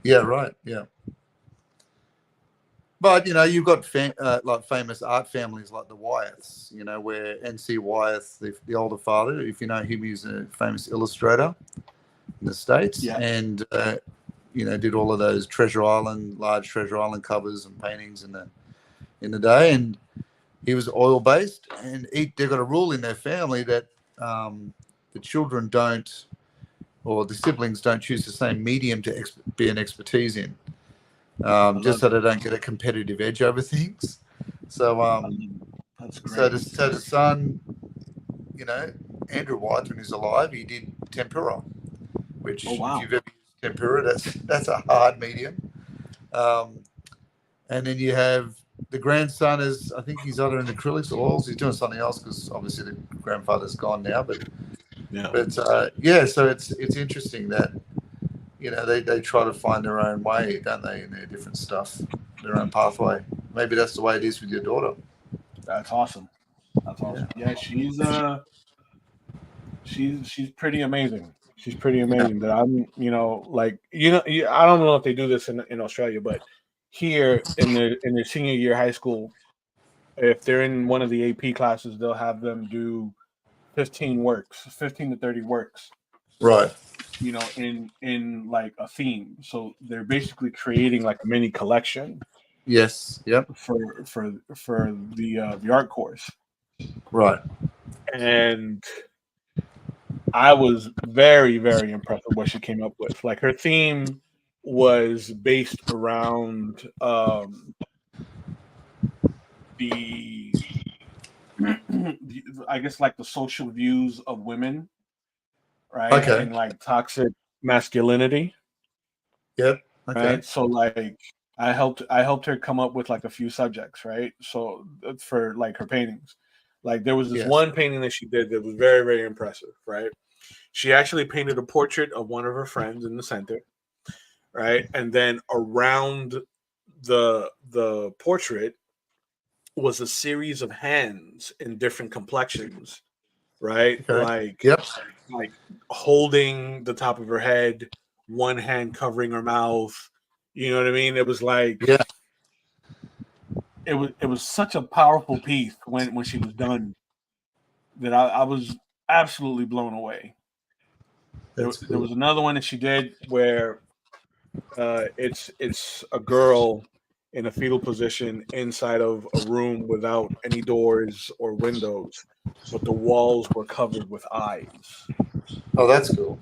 Yeah, right. Yeah. But you've got like famous art families like the Wyeths, where N.C. Wyeth, the older father, if you know him, he's a famous illustrator in the States, and did all of those large Treasure Island covers and paintings in the day, and he was oil based, and they've got a rule in their family that the children don't, or the siblings don't choose the same medium to be an expertise in. Just so they don't get a competitive edge over things. So, that's great. So the son, Andrew Wyeth, when he's alive, he did tempera, which if you've ever used tempera, that's a hard medium. And then you have the grandson I think he's either in acrylics or oils. He's doing something else because obviously the grandfather's gone now. But Yeah. But yeah, so it's interesting that they try to find their own way, don't they, in their different stuff, their own pathway. Maybe that's the way it is with your daughter. That's awesome. That's awesome. Yeah, she's pretty amazing. She's pretty Yeah. amazing. That I'm, like I don't know if they do this in Australia, but here in their senior year high school, if they're in one of the AP classes, they'll have them do 15 to 30 works, Right. in like a theme. So they're basically creating like a mini collection Yes. Yep. for the art course. Right. And I was very, very impressed with what she came up with. Like her theme was based around the I guess like the social views of women, right? Okay. And like toxic masculinity, Yep. Okay. right? So like I helped her come up with like a few subjects, right? So for like her paintings. Like there was this Yes. one painting that she did that was very, very impressive, right? She actually painted a portrait of one of her friends in the center, right? And then around the portrait was a series of hands in different complexions, right? Okay. Like Yep. like holding the top of her head, one hand covering her mouth. You know what I mean? It was like Yeah. it was such a powerful piece when she was done that I was absolutely blown away. There, That's there cool. was another one that she did where it's a girl in a fetal position inside of a room without any doors or windows, but the walls were covered with eyes, Oh, that's cool.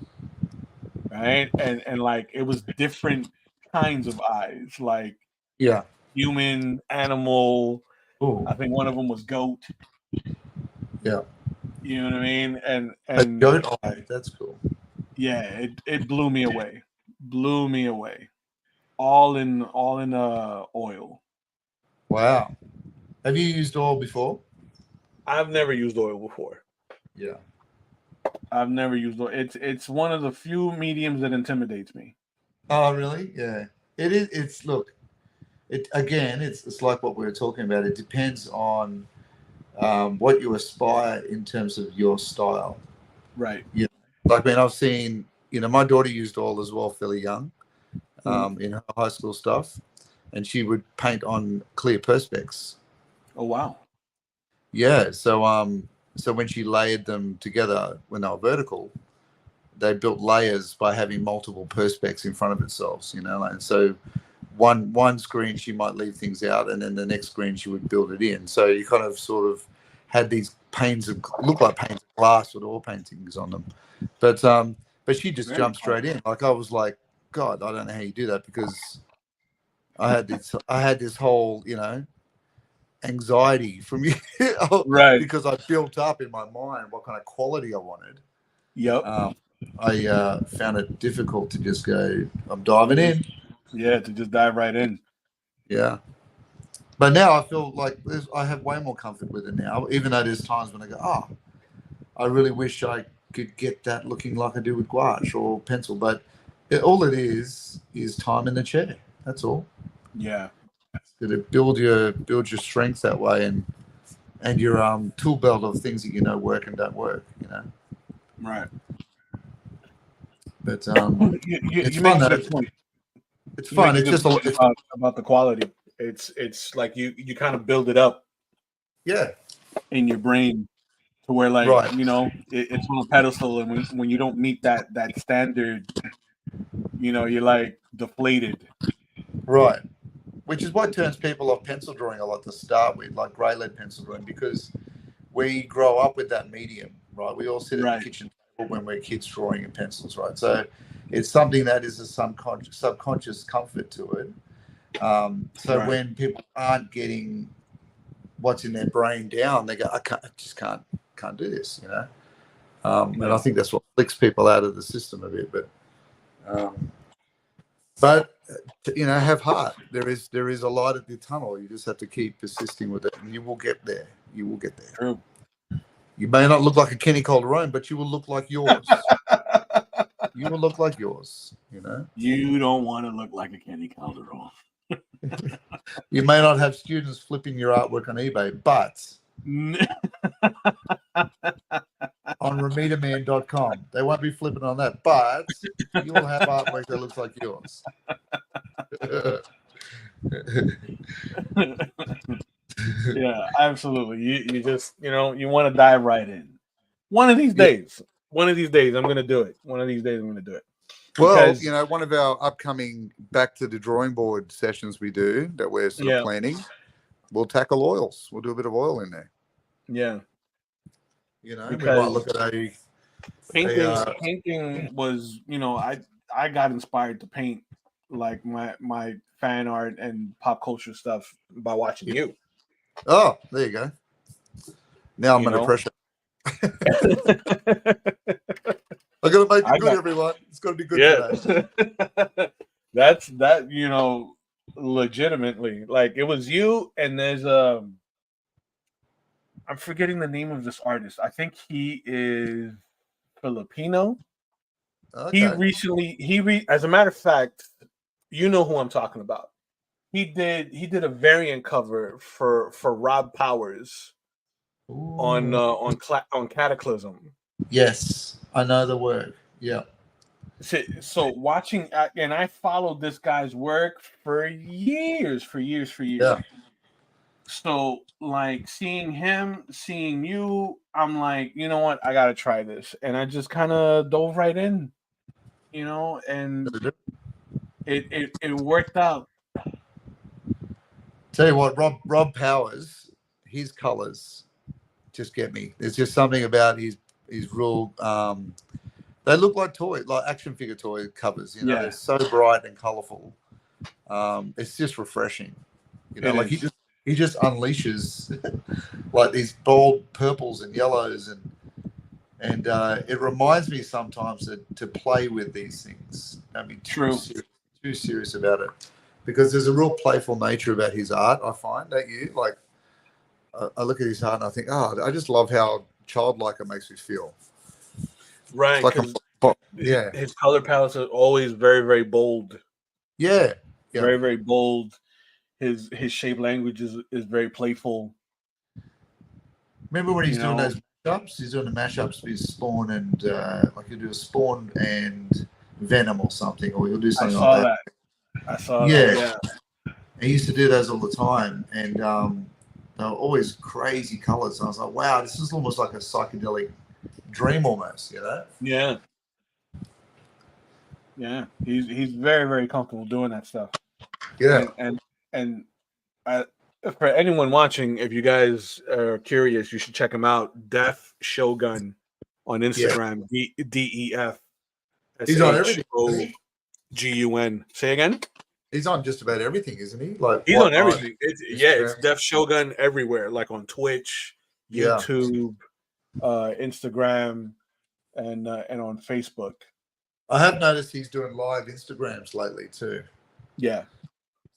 right? And like it was different kinds of eyes, like Yeah. human, animal. Oh. I think one of them was goat. Yeah. You know what I mean? And A and goat eye. That's cool. yeah, it blew me away. Blew me away. All in oil. Wow. Have you used oil before? I've never used oil before. Yeah. I've never used oil. It's one of the few mediums that intimidates me. Oh, really? Yeah. It is. It's look. It again. It's like what we were talking about. It depends on what you aspire in terms of your style. Right. Yeah. Like, man, I've seen. My daughter used oil as well, fairly young, Mhm. in her high school stuff, and she would paint on clear perspex. Oh wow. Yeah. So when she layered them together when they were vertical, they built layers by having multiple perspex in front of themselves. And so one screen she might leave things out, and then the next screen she would build it in. So you kind of sort of had these panes of look like panes of glass with oil paintings on them, but she just Very jumped cool. straight in. Like I was like, God, I don't know how you do that, because I had this whole anxiety from you Right. because I built up in my mind what kind of quality I wanted. Yep. I found it difficult to just go, I'm diving in. Yeah, to just dive right in. Yeah. But now I feel like I have way more comfort with it now, even though there's times when I go, I really wish I could get that looking like I do with gouache or pencil. But all it is time in the chair. That's all. Yeah. To build your strength that way, and your tool belt of things that work and don't work. Right. But it's You make fun a though. good point. It's You make fun. a It's good just point about the quality. It's like you kind of build it up yeah. in your brain to where like Right. it's on a pedestal, and when you don't meet that standard, you're like deflated. Right. Which is what turns people off pencil drawing a lot to start with, like grey lead pencil drawing, because we grow up with that medium, right? We all sit at the Right. kitchen table when we're kids drawing in pencils, right? So it's something that is a subconscious comfort to it. So Right. when people aren't getting what's in their brain down, they go, I just can't do this. And I Yeah. think that's what flicks people out of the system a bit. But have heart. There is a light at the tunnel. You just have to keep persisting with it, and you will get there. You will get there. True. You may not look like a Kenny Calderon, but you will look like yours. You will look like yours, you know. You don't want to look like a Kenny Calderon. You may not have students flipping your artwork on eBay, but on RamitaMan.com, they won't be flipping on that, but you'll have artwork that looks like yours. Yeah, absolutely. You just, you want to dive right in. One of these days, I'm going to do it. One of these days, I'm going to do it. Well, one of our upcoming back to the drawing board sessions we do that we're sort of planning, we'll tackle oils. We'll do a bit of oil in there. Yeah. We might look at a painting was, I got inspired to paint like my fan art and pop culture stuff by watching you. Oh, there you go. Now I'm under pressure. I got to make it good, everyone. It's got to be good today. That's legitimately, like, it was you, and there's I'm forgetting the name of this artist. I think he is Filipino. Okay. He recently as a matter of fact, you know who I'm talking about. He did a variant cover for Rob Powers on Cataclysm. Yes, I know the work. Yeah. So watching, and I followed this guy's work for years. Yeah. So like seeing him, seeing you, I'm like, you know what? I gotta try this, and I just kind of dove right in, and it worked out. Tell you what, Rob Powers, his colors just get me. There's just something about his real. They look like action figure toy covers. They're so bright and colorful. It's just refreshing. Like he just unleashes like these bold purples and yellows, and it reminds me sometimes to play with these things. I mean, too serious about it, because there's a real playful nature about his art. I find, don't you? Like, I look at his art and I think, I just love how childlike it makes me feel. Right. Like his color palettes are always very, very bold. Yeah. Very, very bold. His shape language is very playful. Remember when he's doing those mashups? He's doing the mashups with Spawn and like he'll do a Spawn and Venom or something, or he'll do something like that. I saw that. Yeah. He used to do those all the time, and they were always crazy colors. And I was like, wow, this is almost like a psychedelic dream almost, Yeah. Yeah. He's very, very comfortable doing that stuff. Yeah. And for anyone watching, if you guys are curious, you should check him out. Def Shogun on Instagram. DEF. He's on everything. GUN. Say again? He's on just about everything, isn't he? Like he's on everything. It's Def Shogun everywhere, like on Twitch, YouTube, Instagram, and on Facebook. I have noticed he's doing live Instagrams lately too. Yeah.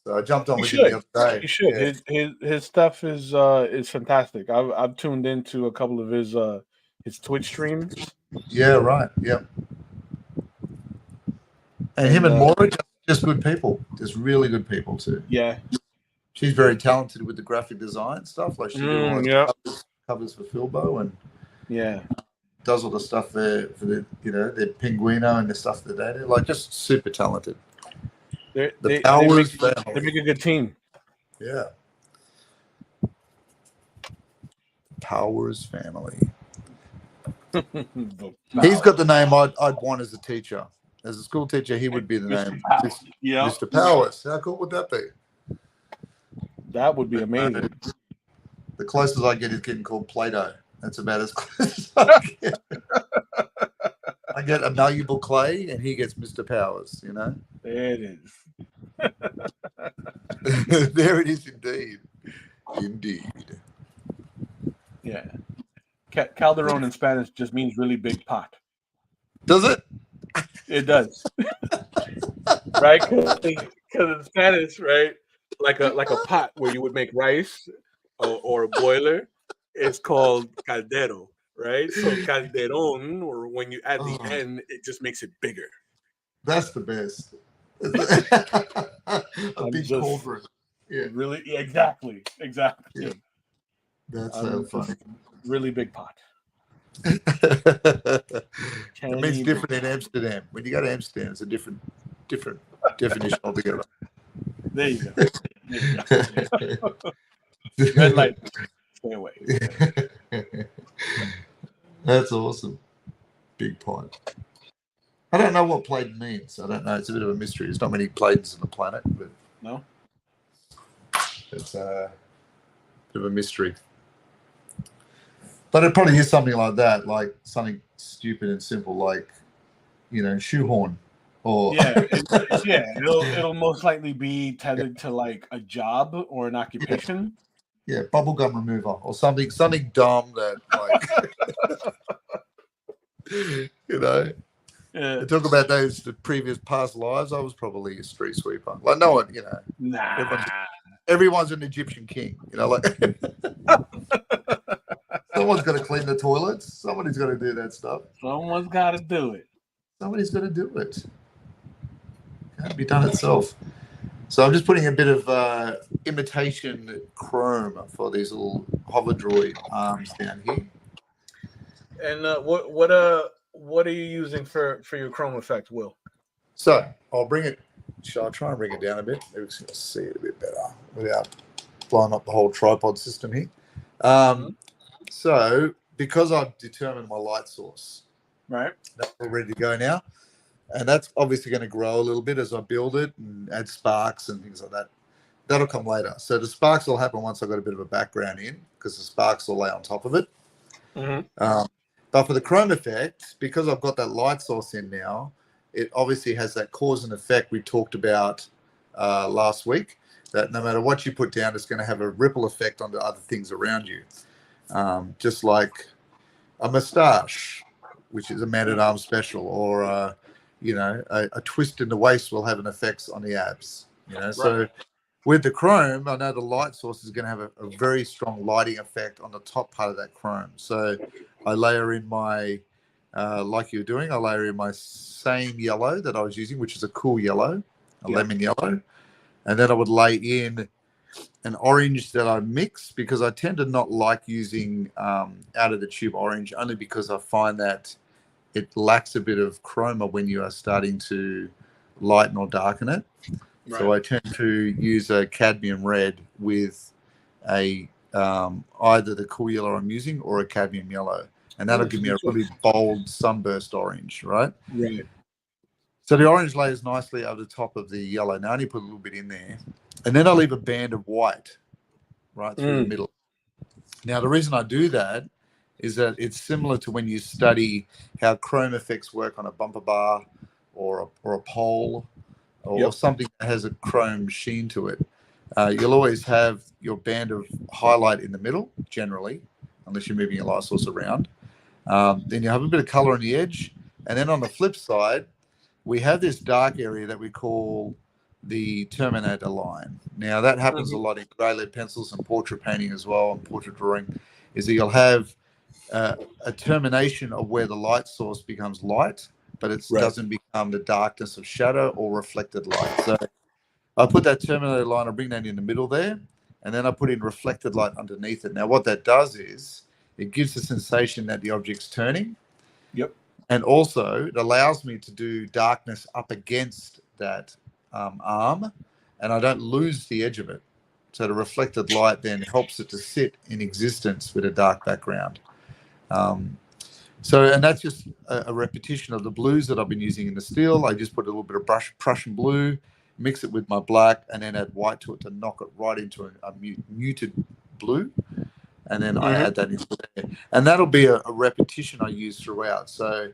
So I jumped on with him the other day. He should. Yeah. His stuff is fantastic. I've tuned into a couple of his Twitch streams. Yeah, right. Yep. And him and Maura, just good people. Just really good people too. Yeah. She's very talented with the graphic design stuff. Like she did all those covers for Philbo, and does all the stuff there for the their Pinguino and the stuff that they do. Like just super talented. They make a good team. Yeah. Powers family. He's got the name I'd want as a teacher. As a school teacher, he would be the name. Mr. Powers. How cool would that be? That would be amazing. The closest I get is getting called Play-Doh. That's about as close as I get. I get a malleable clay, and he gets Mr. Powers, There it is. There it is indeed. Indeed. Yeah. Calderon in Spanish just means really big pot. Does it? It does. Right? Because in Spanish, right, like a pot where you would make rice or a boiler, it's called caldero. right? So calderón, or when you add the Oh. N, it just makes it bigger. That's the best. A big just cauldron. Yeah, really exactly. yeah. That's so I'm funny. just really big pot. It means Kenny different in Amsterdam. When you go to Amsterdam, it's a different definition altogether. There you go. There you go. Red light. Stay away. That's awesome. Big pond. I don't know what Pladen means. I don't know. It's a bit of a mystery. There's not many Pladens on the planet, but No. it's a bit of a mystery. But it probably is something like that, like something stupid and simple, like, you know, shoehorn. Or Yeah, it'll most likely be tethered to like a job or an occupation. yeah, bubblegum remover or something dumb that like you know. Yeah. Talk about the previous past lives. I was probably a street sweeper. Like no one, you know. Nah. Everyone's an Egyptian king, you know, like someone's got to clean the toilets. Somebody's got to do that stuff. Someone's got to do it. Somebody's got to do it. Can't be done itself. So I'm just putting a bit of imitation chrome for these little hover droid arms down here. And what are you using for your chrome effect, Will? So I'll bring it. Shall I try and bring it down a bit? Maybe we can see it a bit better without blowing up the whole tripod system here. So because I've determined my light source, Right. that's all ready to go now. And that's obviously going to grow a little bit as I build it and add sparks and things like that. That'll come later. So the sparks will happen once I've got a bit of a background in, because the sparks will lay on top of it. But for the chrome effect, because I've got that light source in now, it obviously has that cause and effect we talked about last week, that no matter what you put down, it's going to have a ripple effect onto other things around you. Just like a moustache, which is a man-at-arms special, or you know, a twist in the waist will have an effect on the abs. You know, so with the chrome, I know the light source is going to have a very strong lighting effect on the top part of that chrome. So I layer in my, like you're doing, I layer in my same yellow that I was using, which is a cool yellow, a lemon yellow, and then I would lay in an orange that I mix, because I tend to not like using out of the tube orange, only because I find that it lacks a bit of chroma when you are starting to lighten or darken it. Right. So I tend to use a cadmium red with a either the cool yellow I'm using or a cadmium yellow, and that'll give me a really bold sunburst orange, right? Right. So the orange layers nicely over the top of the yellow. Now I only put a little bit in there, and then I leave a band of white right through the middle. Now the reason I do that is that it's similar to when you study how chrome effects work on a bumper bar or a pole or something that has a chrome sheen to it. You'll always have your band of highlight in the middle, generally, unless you're moving your light source around. Then you have a bit of color on the edge. And then on the flip side, we have this dark area that we call the terminator line. Now, that happens a lot in grey lead pencils and portrait painting as well, and portrait drawing, is that you'll have a termination of where the light source becomes light, but it doesn't become the darkness of shadow or reflected light. So I put that terminator line, I bring that in the middle there, and then I put in reflected light underneath it. Now, what that does is it gives the sensation that the object's turning. And also it allows me to do darkness up against that arm, and I don't lose the edge of it. So the reflected light then helps it to sit in existence with a dark background. And that's just a repetition of the blues that I've been using in the steel. I just put a little bit of Prussian blue, mix it with my black, and then add white to it to knock it right into a muted blue. And then I add that into there. And that'll be a repetition I use throughout. So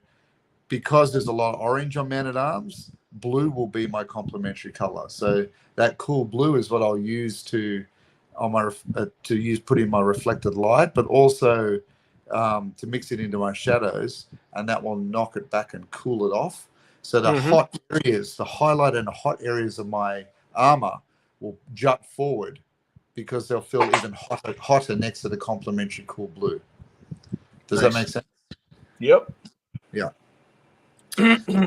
because there's a lot of orange on man-at-arms, blue will be my complementary color. So that cool blue is what I'll use to put in my reflected light, but also to mix it into my shadows, and that will knock it back and cool it off. So the hot areas, the highlight and the hot areas of my armor will jut forward, because they'll feel even hotter next to the complementary cool blue. Does that make sense? Yep. Yeah.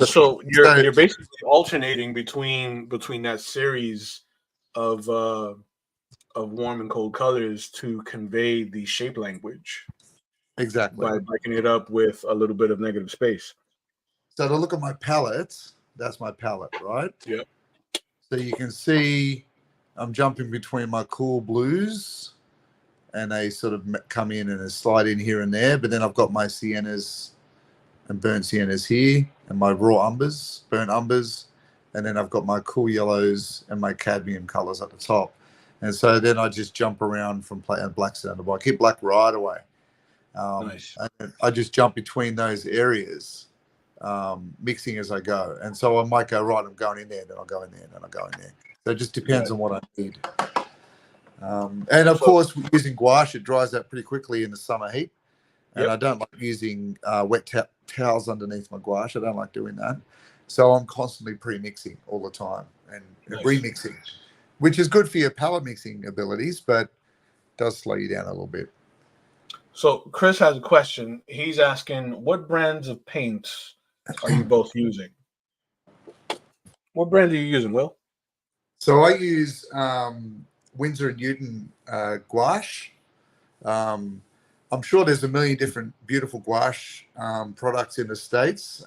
So you're basically alternating between that series of warm and cold colors to convey the shape language Exactly. by breaking it up with a little bit of negative space. So to look at my palette, that's my palette, right? Yep. So you can see I'm jumping between my cool blues, and they sort of come in and slide in here and there. But then I've got my siennas and burnt siennas here, and my raw umbers, burnt umbers, and then I've got my cool yellows and my cadmium colors at the top. And so then I just jump around from blacks down the bottom. I keep black right away. Nice. And I just jump between those areas, mixing as I go. And so I might go, right, I'm going in there, then I'll go in there, then I'll go in there. So it just depends on what I need. And of course, using gouache, it dries out pretty quickly in the summer heat. And I don't like using wet towels underneath my gouache. I don't like doing that. So I'm constantly pre-mixing all the time and remixing, which is good for your palette mixing abilities, but does slow you down a little bit. So Chris has a question. He's asking, what brands of paints are you both using? What brand are you using, Will? So I use Winsor & Newton gouache. I'm sure there's a million different beautiful gouache products in the States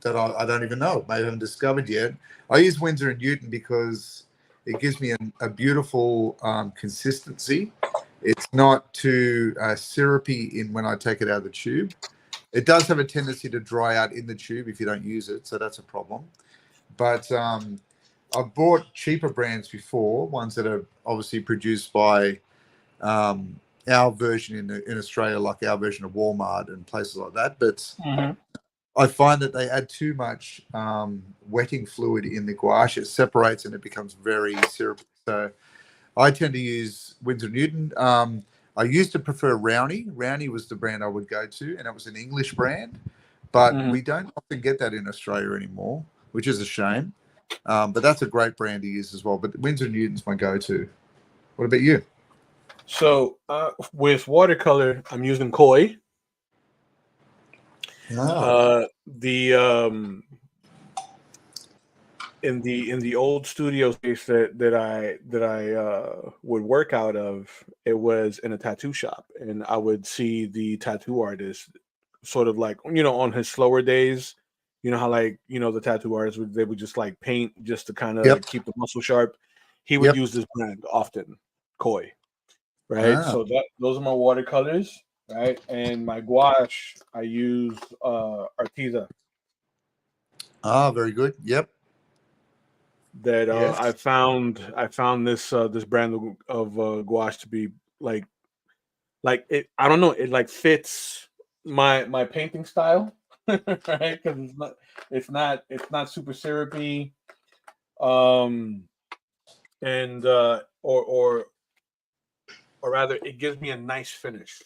that I don't even know, maybe haven't discovered yet. I use Winsor & Newton because it gives me a beautiful consistency. It's not too syrupy in when I take it out of the tube. It does have a tendency to dry out in the tube if you don't use it, so that's a problem. But I've bought cheaper brands before, ones that are obviously produced by our version in Australia, like our version of Walmart and places like that. But I find that they add too much wetting fluid in the gouache. It separates and it becomes very syrupy. So I tend to use Winsor & Newton. I used to prefer Rowney. Rowney was the brand I would go to, and it was an English brand. But we don't often get that in Australia anymore, which is a shame. But that's a great brand to use as well. But Winsor & Newton's my go-to. What about you? So with watercolor, I'm using Koi. In the old studio space that I would work out of, it was in a tattoo shop, and I would see the tattoo artist sort of like, on his slower days, how the tattoo artists they would just like paint just to kind of keep the muscle sharp. He would use this brand often, Koi, right? So those are my watercolors, right? And my gouache, I use Arteza. Very good. Yep. That I found this brand of gouache to be like it. I don't know. It like fits my painting style, right? Because it's not super syrupy, and or rather, it gives me a nice finish,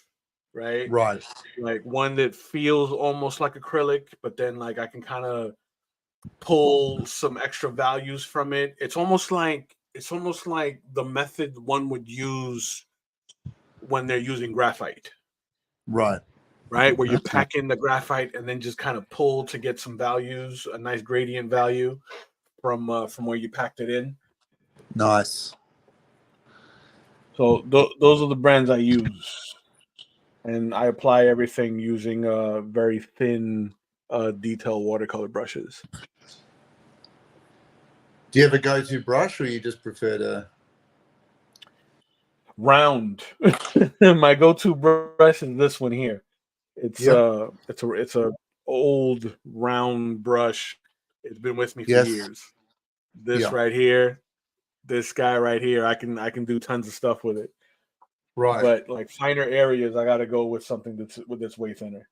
right? Right. Like one that feels almost like acrylic, but then like I can kind of pull some extra values from it. It's almost like the method one would use when they're using graphite. Right. Right? Where you pack in the graphite and then just kind of pull to get some values, a nice gradient value from where you packed it in. Nice. So those are the brands I use. And I apply everything using very thin detail watercolor brushes. Do you have a go-to brush, or you just prefer to round? My go-to brush is this one here. It's a old round brush. It's been with me for years. This right here, this guy right here, I can do tons of stuff with it. Right. But like finer areas, I got to go with something that's way thinner.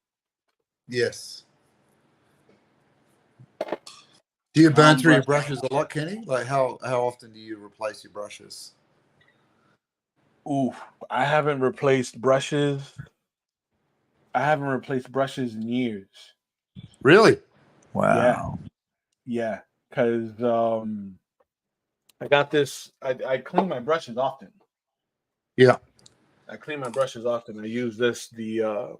Yes. Do you burn through your brushes a lot, Kenny? Like how often do you replace your brushes? Ooh, I haven't replaced brushes. I haven't replaced brushes in years. Really? Wow. Yeah. Because I got this. I clean my brushes often. Yeah. I clean my brushes often. I use the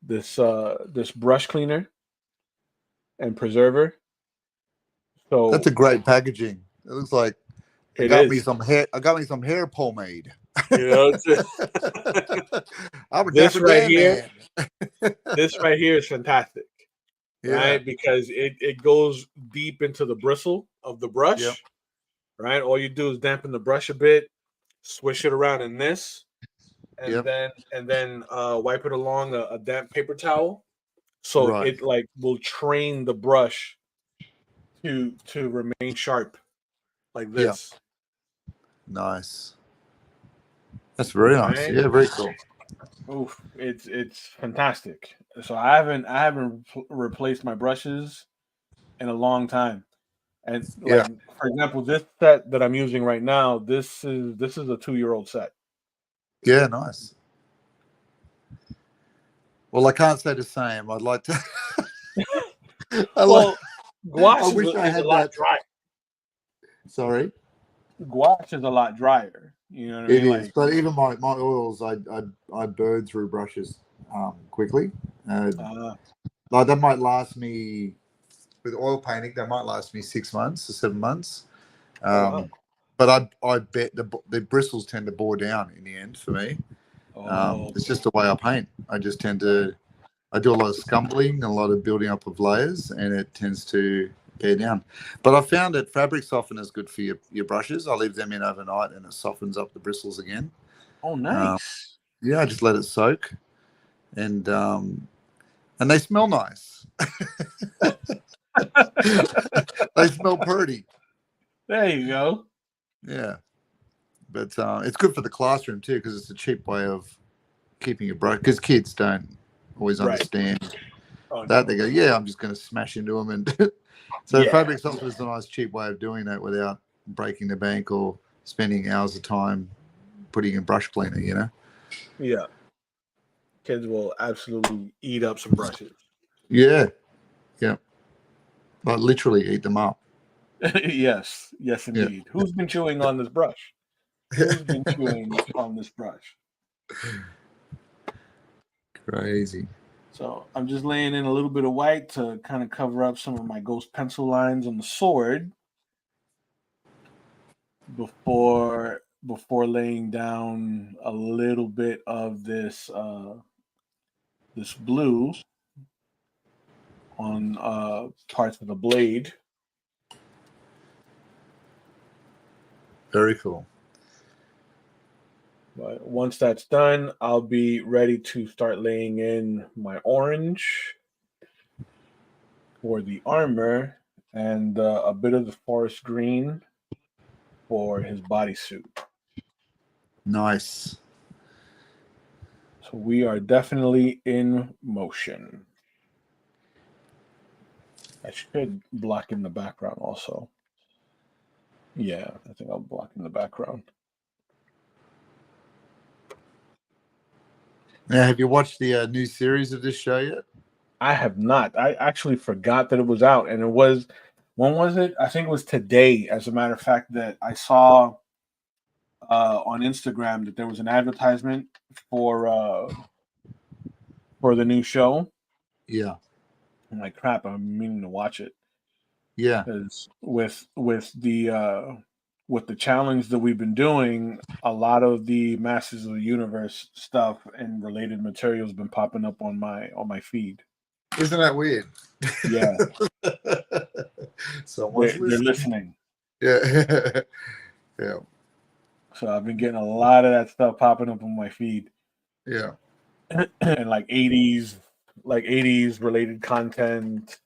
this brush cleaner and preserver. So That's a great packaging. It looks like I it got me is, some hair. I got me some hair pomade. you know, I'm a this dapper right Dan here, man. this right here is fantastic, Yeah. right? Because it goes deep into the bristle of the brush, Yep. right? All you do is dampen the brush a bit, swish it around in this, and Yep. then wipe it along a damp paper towel, so Right. it like will train the brush to remain sharp like Yeah. this, Nice. That's very nice. right? Yeah, very cool. Oof, it's fantastic. So I haven't replaced my brushes in a long time. And Yeah. like for example, this set that I'm using right now, this is a 2-year-old set. Yeah, nice. Well, I can't say the same. I'd like to. Well, I gouache wish I is a had lot that. drier. Sorry. Gouache is a lot drier. You know what I It mean? is, Like, but even my oils, I burn through brushes quickly. uh, Like that might last me with oil painting. That might last me 6 months to 7 months. oh wow. But I bet the bristles tend to bore down in the end for me. Oh, It's just the way I paint. I just tend to. I do a lot of scumbling, a lot of building up of layers, and it tends to bear down. But I found that fabric softener is good for your brushes. I leave them in overnight, and it softens up the bristles again. oh, Um, nice. yeah, I just let it soak, and they smell nice. They smell pretty. There you go. Yeah, but it's good for the classroom too because it's a cheap way of keeping your brush. Because kids don't always Right. understand Oh that. no. They go, "Yeah, I'm just going to smash into them," and so Yeah. fabric softener is a nice cheap way of doing that without breaking the bank or spending hours of time putting in brush cleaner. You know? Yeah. Kids will absolutely eat up some brushes. Yeah, yeah. Like literally eat them up. Yes, Yeah. indeed. Who's been chewing on this brush? Who's been chewing on this brush? Crazy. So I'm just laying in a little bit of white to kind of cover up some of my ghost pencil lines on the sword before laying down a little bit of this blue on parts of the blade. Very cool. But once that's done, I'll be ready to start laying in my orange for the armor and a bit of the forest green for his bodysuit. Nice. So we are definitely in motion. I should block in the background also. Yeah, I think I'll block in the background. Now, have you watched the new series of this show yet? I have not. I actually forgot that it was out, and it was. When was it? I think it was today. As a matter of fact, that I saw on Instagram that there was an advertisement for the new show. Yeah. I'm like, crap! I'm meaning to watch it Yeah. because with the challenge that we've been doing, a lot of the Masters of the Universe stuff and related material has been popping up on my feed. Isn't that weird? Yeah, Someone's they're listening. Yeah. Yeah. So I've been getting a lot of that stuff popping up on my feed. Yeah. And like 80s related content.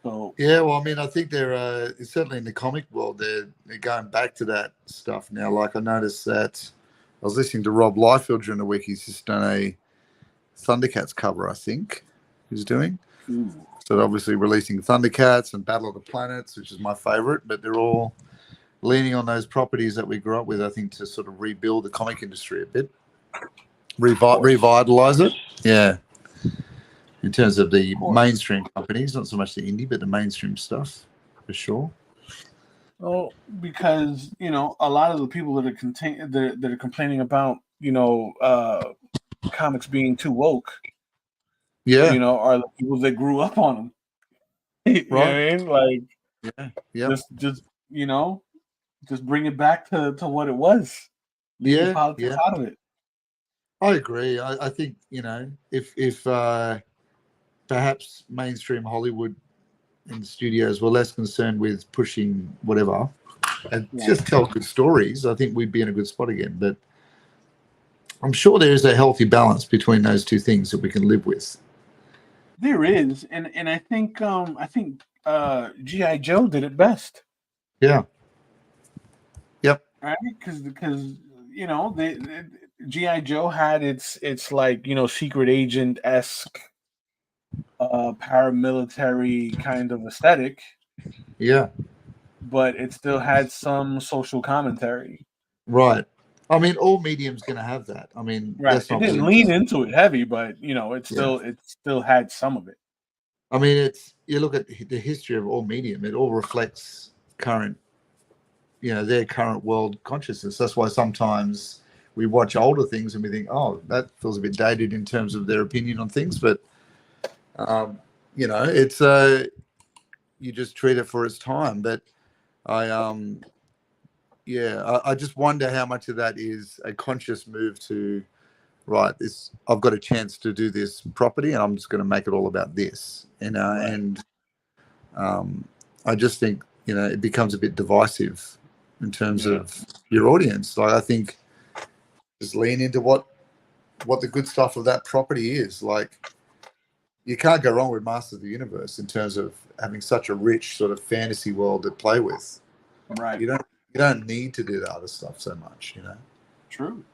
So Yeah. Well, I mean, I think they're certainly in the comic world. They're going back to that stuff now. Like I noticed that I was listening to Rob Liefeld during the week. He's just done a Thundercats cover, I think he's doing. ooh. So they're obviously releasing Thundercats and Battle of the Planets, which is my favorite, but they're all leaning on those properties that we grew up with, I think, to sort of rebuild the comic industry a bit, revitalize it. Yeah. In terms of the mainstream companies, not so much the indie, but the mainstream stuff, for sure. Well, because a lot of the people that are complaining about comics being too woke, Yeah. are the people that grew up on them. You know what I mean? Like, Yeah. Yeah. just just bring it back to what it was. Leave the politics out of it. I agree. I think, if perhaps mainstream Hollywood and studios were less concerned with pushing whatever and just tell good stories, I think we'd be in a good spot again. But I'm sure there is a healthy balance between those two things that we can live with. There is, and I think G.I. Joe did it best. Yeah. Yep. Right? Because G.I. Joe had its like secret agent esque paramilitary kind of aesthetic. Yeah. But it still had some social commentary. Right. I mean, all medium's going to have that. I mean, right. It didn't lean into it heavy, but it still had some of it. I mean, you look at the history of all medium; it all reflects current, their current world consciousness. That's why sometimes we watch older things and we think, "Oh, that feels a bit dated in terms of their opinion on things," but it's you just treat it for its time. But I just wonder how much of that is a conscious move to, right, I've got a chance to do this property and I'm just going to make it all about this, Right. and I just think, it becomes a bit divisive in terms of your audience. Like, I think just lean into what the good stuff of that property is. Like, you can't go wrong with Masters of the Universe in terms of having such a rich sort of fantasy world to play with. Right. You don't need to do the other stuff so much, True.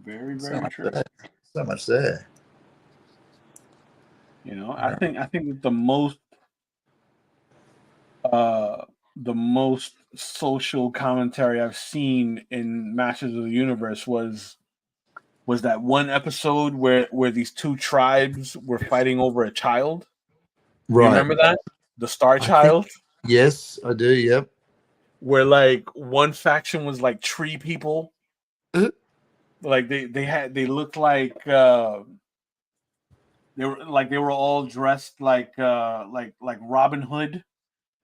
Very, very true. So much there. I think that the most social commentary I've seen in Masters of the Universe was that one episode where these two tribes were fighting over a child. Right. You remember that? The Star Child? Yes, I do. Yep. Where like one faction was like tree people. Like they looked like they were all dressed like Robin Hood.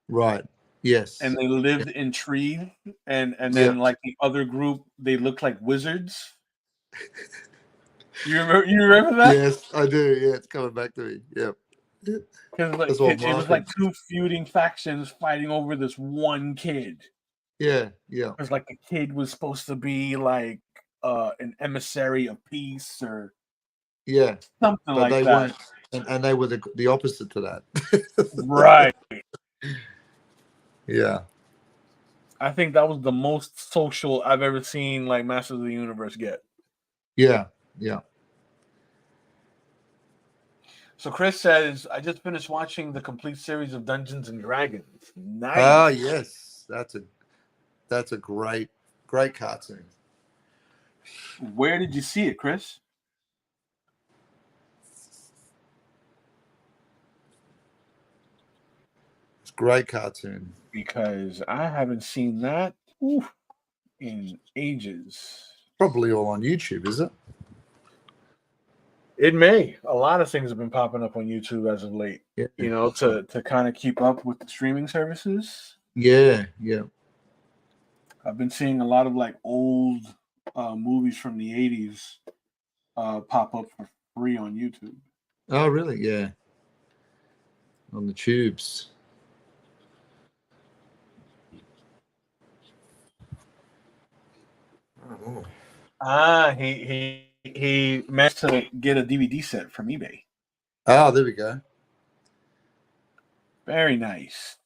Right. Yes. And they lived in trees, and then like the other group, they looked like wizards. You remember that? Yes, I do. Yeah, it's coming back to me. Yep. Because like it was like two feuding factions fighting over this one kid. Yeah. Because like the kid was supposed to be like an emissary of peace or something but like they that. weren't, and they were the opposite to that. Right. Yeah. I think that was the most social I've ever seen like Masters of the Universe get. Yeah. So Chris says, I just finished watching the complete series of Dungeons and Dragons. Nice. Ah, yes. That's a great cartoon. Where did you see it, Chris? It's a great cartoon. Because I haven't seen that in ages. Probably all on YouTube, is it? It may. A lot of things have been popping up on YouTube as of late. Yeah. To kind of keep up with the streaming services. Yeah. I've been seeing a lot of like old movies from the 80s pop up for free on YouTube. Oh, really? Yeah. On the tubes. He managed to get a DVD set from eBay. Oh, there we go. Very nice.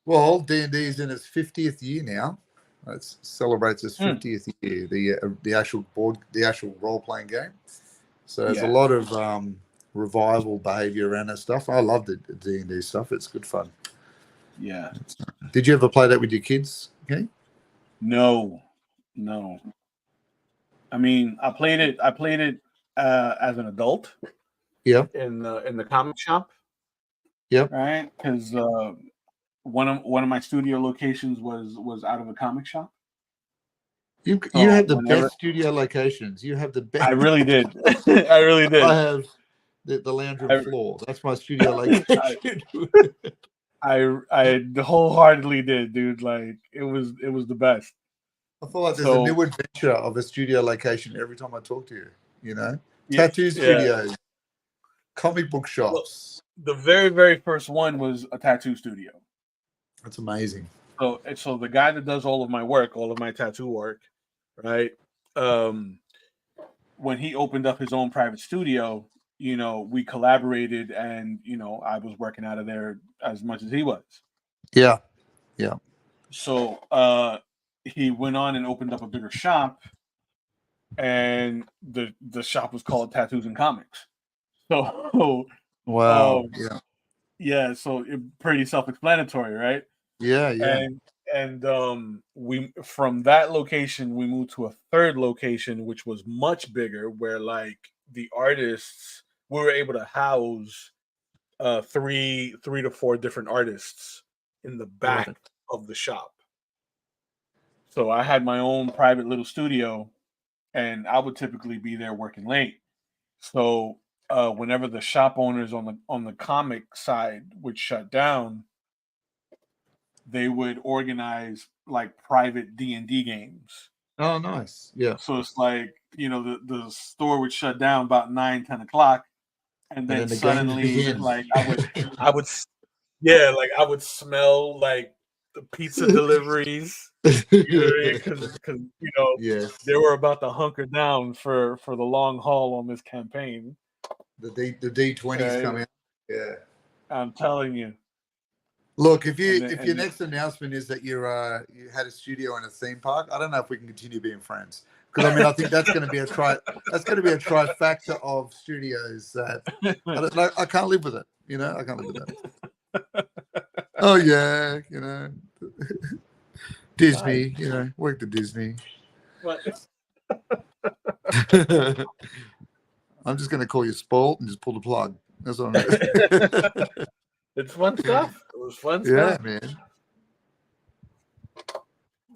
Well, D&D's in its 50th year now. It celebrates its 50th year. The actual role-playing game. So there's a lot of revival behavior around that stuff. I love the D&D stuff. It's good fun. Yeah. Did you ever play that with your kids? Okay. No. I mean, I played it as an adult. Yeah. In the comic shop. Yep. Right, because one of my studio locations was out of a comic shop. You So have the whenever best studio locations. You have the best. I really did, I really did. I have the lounge room I, floor. That's my studio location. I wholeheartedly did, dude. Like it was the best. I feel like there's a So new adventure of a studio location every time I talk to you. You know, yeah, tattoo yeah. studios, comic book Well, shops. the very first one was a tattoo studio. That's amazing. So the guy that does all of my work, all of my tattoo work, right? When he opened up his own private studio, we collaborated, and I was working out of there as much as he was. Yeah, yeah. So he went on and opened up a bigger shop, and the shop was called Tattoos and Comics. So Wow. yeah, yeah. So pretty self-explanatory, right? Yeah, yeah. And we from that location we moved to a third location, which was much bigger, where like the artists, we were able to house three to four different artists in the back Right. of the shop. So I had my own private little studio, and I would typically be there working late. So whenever the shop owners on the comic side would shut down, they would organize like private D&D games. Oh, nice. Yeah. So it's like, the store would shut down about 9-10 o'clock, and And then then the games suddenly begin. like I would yeah, like I would smell like the pizza deliveries, because Yes. they were about to hunker down for the long haul on this campaign. The D20s Okay? come out. Yeah. I'm telling you. Look, if And your then, next announcement is that you had a studio in a theme park, I don't know if we can continue being friends, because I mean I think that's going to be a trifecta of studios that I can't live with it. I can't live with that. Oh yeah, Disney. Worked at Disney. what? I'm just going to call you spoiled and just pull the plug. That's what I'm doing. It's fun stuff. It was fun Yeah, stuff. man.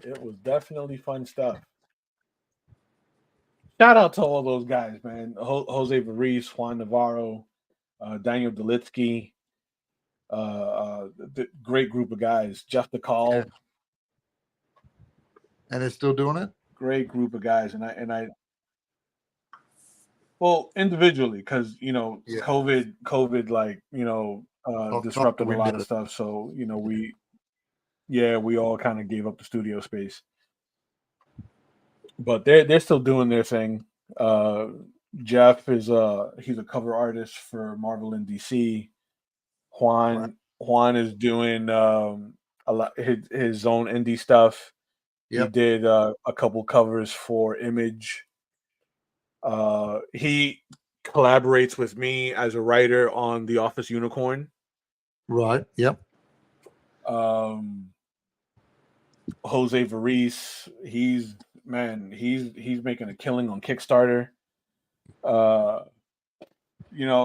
It was definitely fun stuff. Shout out to all those guys, man. Jose Variz, Juan Navarro, Daniel Delitsky, the great group of guys. Jeff DeCall, Yeah. And they're still doing it? great group of guys. And I well, individually, because Yeah. COVID like, disrupted a lot of stuff. So, we all kind of gave up the studio space. But they're still doing their thing. Jeff is he's a cover artist for Marvel and DC. Juan is doing a lot his own indie stuff. Yep. He did a couple covers for Image. He collaborates with me as a writer on The Office Unicorn. Right. Yep. Jose Variz, he's making a killing on Kickstarter.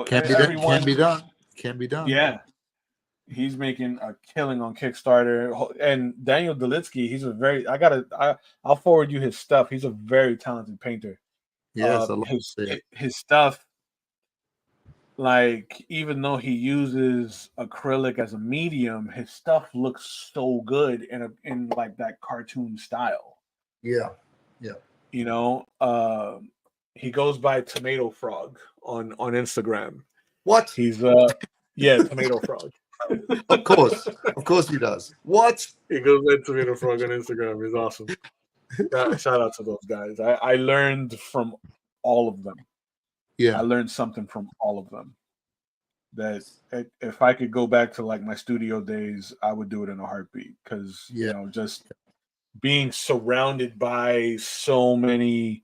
Can be done. Can be done. Yeah, he's making a killing on Kickstarter. And Daniel Delitsky, I'll forward you his stuff. He's a very talented painter. Yes, his stuff, like, even though he uses acrylic as a medium, his stuff looks so good in like that cartoon style. Yeah. He goes by Tomato Frog on Instagram. What? He's Tomato Frog. Of course he does. What? He goes by Tomato Frog on Instagram. He's awesome. Shout out to those guys. I learned from all of them. Yeah, I learned something from all of them. That if I could go back to like my studio days, I would do it in a heartbeat. Because just being surrounded by so many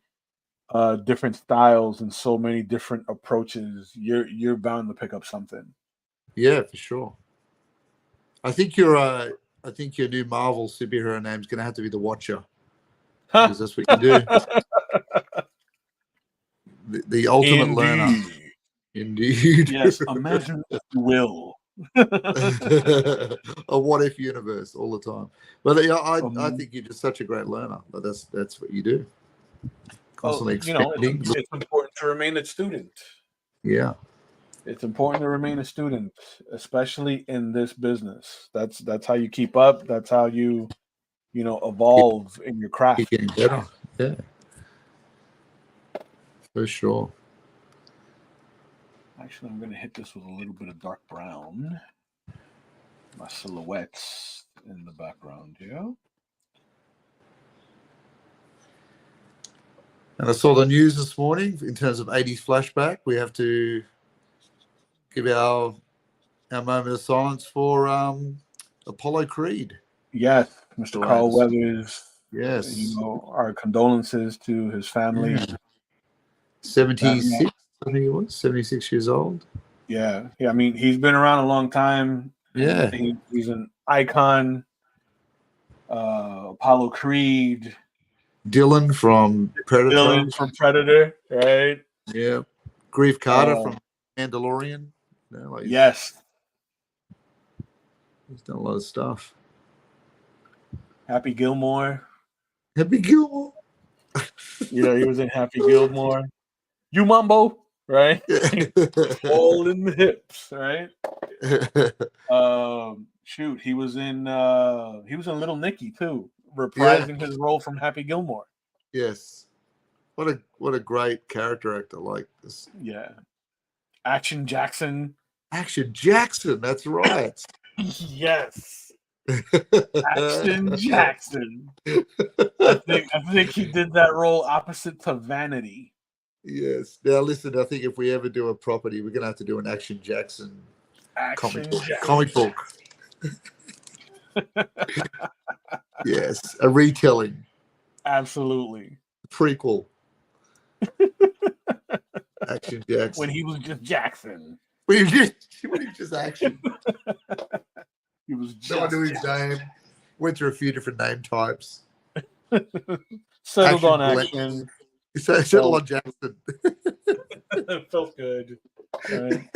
different styles and so many different approaches, you're bound to pick up something. Yeah, for sure. I think your new Marvel superhero name is going to have to be the Watcher, because that's what you do. the ultimate learner. Indeed. Yes, imagine if you will. A what if universe all the time. But yeah, I Mhm. think you're just such a great learner. But that's what you do. Well, Constantly expanding. it's important to remain a student. Yeah. It's important to remain a student, especially in this business. That's how you keep up. That's how you Keep, evolve in your keep craft. getting better. Yeah. For sure. Actually, I'm going to hit this with a little bit of dark brown. My silhouettes in the background, yeah. And I saw the news this morning in terms of 80s flashback. We have to give our moment of silence for Apollo Creed. Yes, Mr. Carl Last. Weathers. Yes. Our condolences to his family. Yeah. 76, I think it was 76 years old. Yeah. I mean, he's been around a long time. Yeah. He's an icon. Apollo Creed. Dylan from Predator. Dylan from Predator, right? Yeah. Grief Carter from Mandalorian. Yes. He's done a lot of stuff. Happy Gilmore. Happy Gilmore. He was in Happy Gilmore. You Mumbo, right? All in the hips, right? Shoot, he was in Little Nicky too, reprising his role from Happy Gilmore. Yes. What a great character actor like this. Yeah. Action Jackson. Action Jackson, that's right. Yes. Action Jackson. I think he did that role opposite to Vanity. Yes. Now listen, I think if we ever do a property, we're gonna have to do an Action Jackson comic book. Yes, a retelling. Absolutely. Prequel. Action Jackson. When he was just Jackson. When he was just Action. He was just no one knew his name. Went through a few different name types. Settled on Action. Settled on Jackson. It felt good. Right.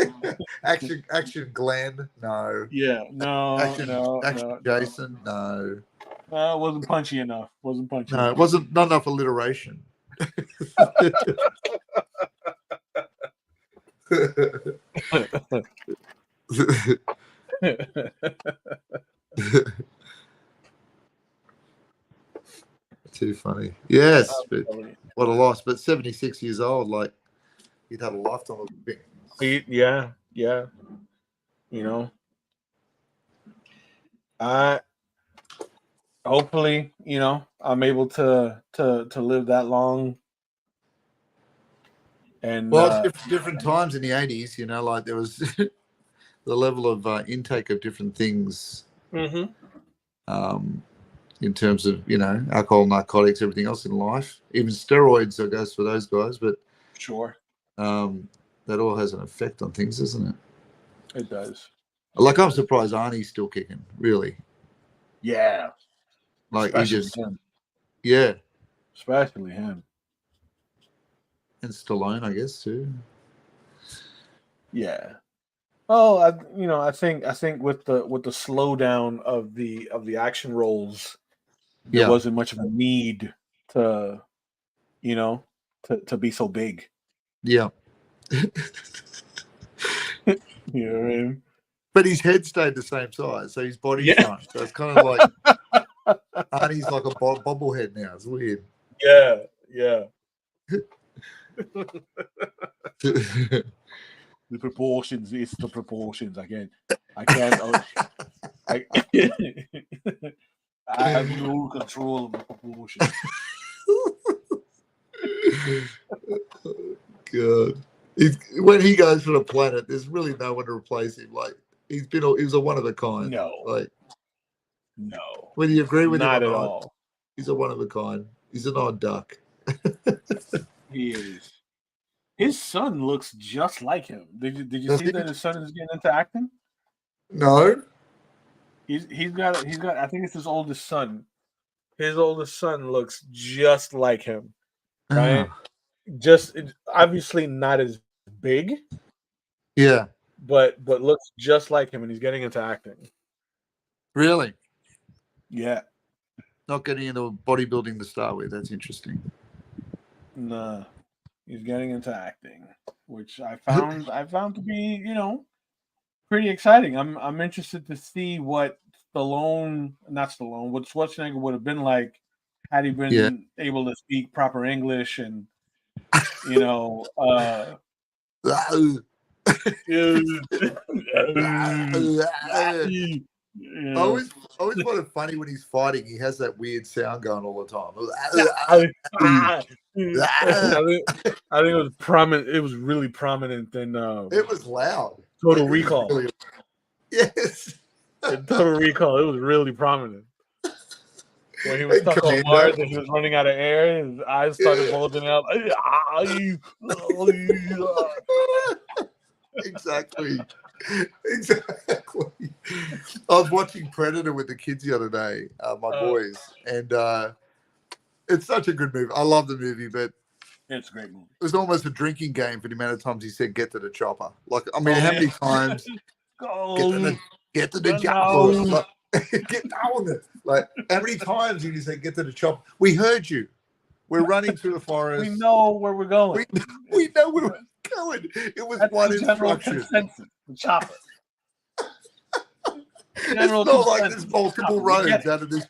Action Glenn, no. Yeah, no. Action Jason, no. No, it wasn't punchy enough. No, it wasn't not enough alliteration. Too funny. Yes, but what a loss. But 76 years old, like he'd had a lifetime of things. Yeah. Hopefully, I'm able to live that long. And well, it's different times in the 80s, like there was the level of intake of different things. Mm-hmm. In terms of alcohol, narcotics, everything else in life, even steroids, I guess, for those guys. But sure, that all has an effect on things, doesn't it? It does. Like I'm surprised Arnie's still kicking. Really? Yeah. Like especially him. Yeah. Especially him. And Stallone, I guess too. Yeah. Oh, I think with the slowdown of the action roles, there wasn't much of a need to, to be so big. Yeah. You know what I mean? But his head stayed the same size, so his body shrunk. So it's kind of like Arnie's like a bobblehead now. It's weird. Yeah. The proportions. It's the proportions. I can't. I have no control of the proportions. God. When he goes for the planet, there's really no one to replace him. Like he was a one of a kind. No. Whether you agree with him or not at not, all. He's a one of a kind. He's an odd duck. He is. His son looks just like him. Did you see that his son is getting into acting? No. He's got I think it's his oldest son. His oldest son looks just like him. Right? Just obviously not as big. Yeah. but looks just like him, and he's getting into acting. Really? Yeah. Not getting into bodybuilding to start with. That's interesting. Nah. He's getting into acting, which I found to be, pretty exciting. I'm interested to see what what Schwarzenegger would have been like had he been able to speak proper English and I always find it funny when he's fighting. He has that weird sound going all the time. I think it was prominent. It was really prominent in It was loud. Total Recall. Really, yes. In Total Recall, it was really prominent. When he was stuck on Mars and he was running out of air, his eyes started bulging out. Exactly. I was watching Predator with the kids the other day, my boys, and it's such a good movie. I love the movie, but it's a great movie. It was almost a drinking game for the amount of times he said "get to the chopper." Like, I mean, how many times get to the chopper? Like, get down there. Like, how many times did you say "get to the chopper"? We heard you. We're running through the forest. We know where we're going. We know where we're going. It was one instruction. The chopper. It's not like there's multiple roads out of this.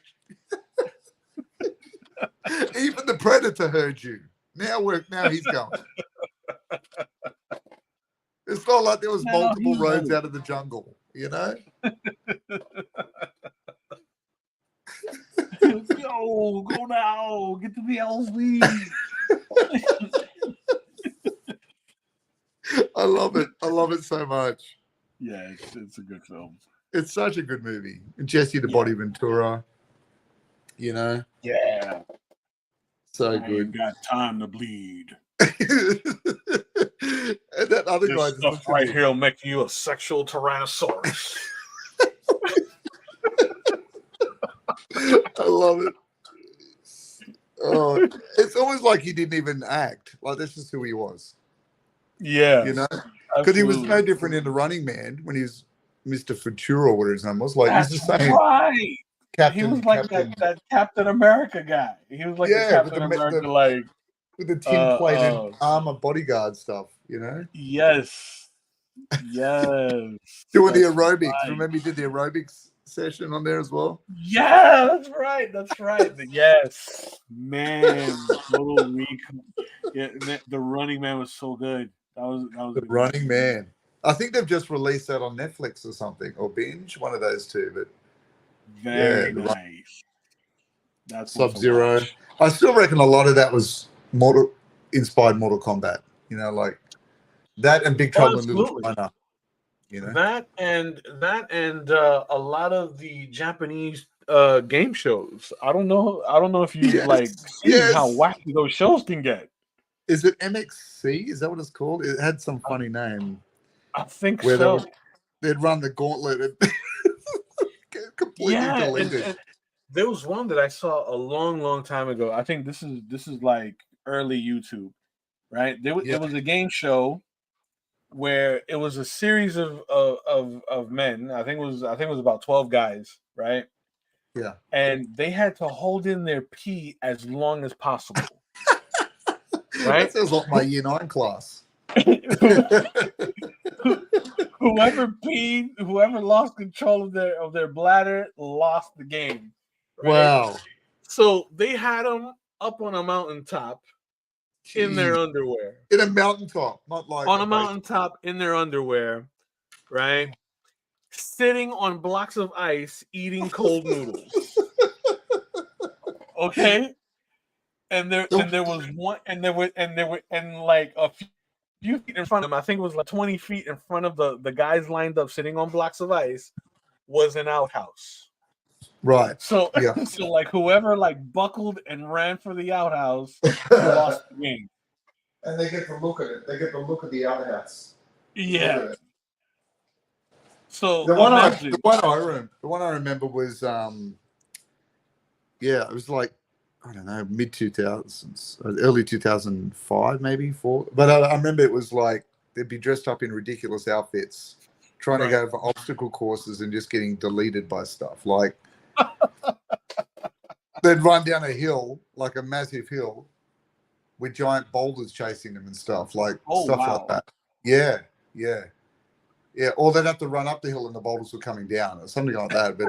Even the Predator heard you. Now he's going. It's not like there was multiple roads out of the jungle, Yo, go now. Get to the LZ. I love it. I love it so much. Yeah, it's a good film. It's such a good movie. And Jesse the Body Ventura, Yeah. So I good. ain't got time to bleed. And that other guy This stuff right here will make you a sexual tyrannosaurus. I love it. Oh, it's almost like he didn't even act. Like, that's just who he was. Yeah. Because he was no different in The Running Man when he was Mr. Futura or whatever his name was. Like, that's he's the same. Right. Captain, he was like that Captain America guy. He was like the Captain America, with the tin plate and armor bodyguard stuff, Yes. Doing the aerobics. Right. Remember he did the aerobics session on there as well? Yeah, that's right. Yes. Man. The Running Man was so good. That was The Running Man. I think they've just released that on Netflix or something, or Binge, one of those two, but very nice. That's Sub-Zero. I still reckon a lot of that was inspired Mortal Kombat. Like that and Big Trouble in Little China. That and a lot of the Japanese game shows. I don't know if you see how wacky those shows can get. Is it MXC? Is that what it's called? It had some funny name. I think so. They'd run the gauntlet and completely deleted. And there was one that I saw a long time ago. I think this is like early YouTube, right? It was a game show where it was a series of men. I think it was about 12 guys, right? Yeah. And they had to hold in their pee as long as possible. Right? That sounds like my Year 9 class. Whoever lost control of their bladder lost the game. Right? Wow. So they had them up on a mountaintop in their underwear. In a mountaintop, not like on a mountaintop in their underwear, right? Sitting on blocks of ice eating cold noodles. Okay? And there was one, and like a few feet in front of them, I think it was like 20 feet in front of the guys lined up sitting on blocks of ice, was an outhouse. Right. So like whoever buckled and ran for the outhouse lost the game. And they get to look at it. They get to look at the outhouse. Yeah. So the one I remember was it was like, I don't know, mid 2000s, early 2005, maybe 4. But I remember it was like they'd be dressed up in ridiculous outfits, trying to go for obstacle courses and just getting deleted by stuff. Like they'd run down a hill, like a massive hill, with giant boulders chasing them and stuff, like like that. Yeah, yeah, yeah. Or they'd have to run up the hill and the boulders were coming down, or something like that. But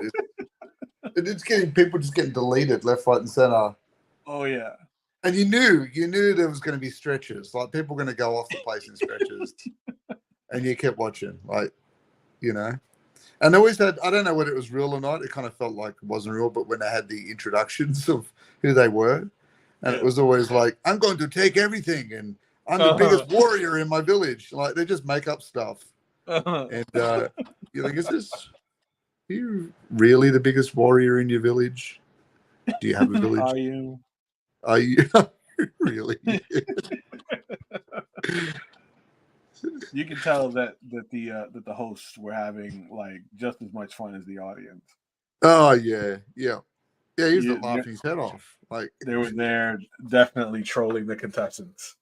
it's getting people just getting deleted left, right, and center. Oh yeah. And you knew there was going to be stretches, like people were going to go off the place in stretches, and you kept watching, like, you know. And they always had, I don't know whether it was real or not. It kind of felt like it wasn't real, but when they had the introductions of who they were, and it was always like, I'm going to take everything, and I'm the biggest warrior in my village. Like they just make up stuff, and you're like, are you really the biggest warrior in your village? Do you have a village? Are you really? You can tell that the hosts were having like just as much fun as the audience. Oh yeah. He was not laughing his head off. Like they were there, definitely trolling the contestants.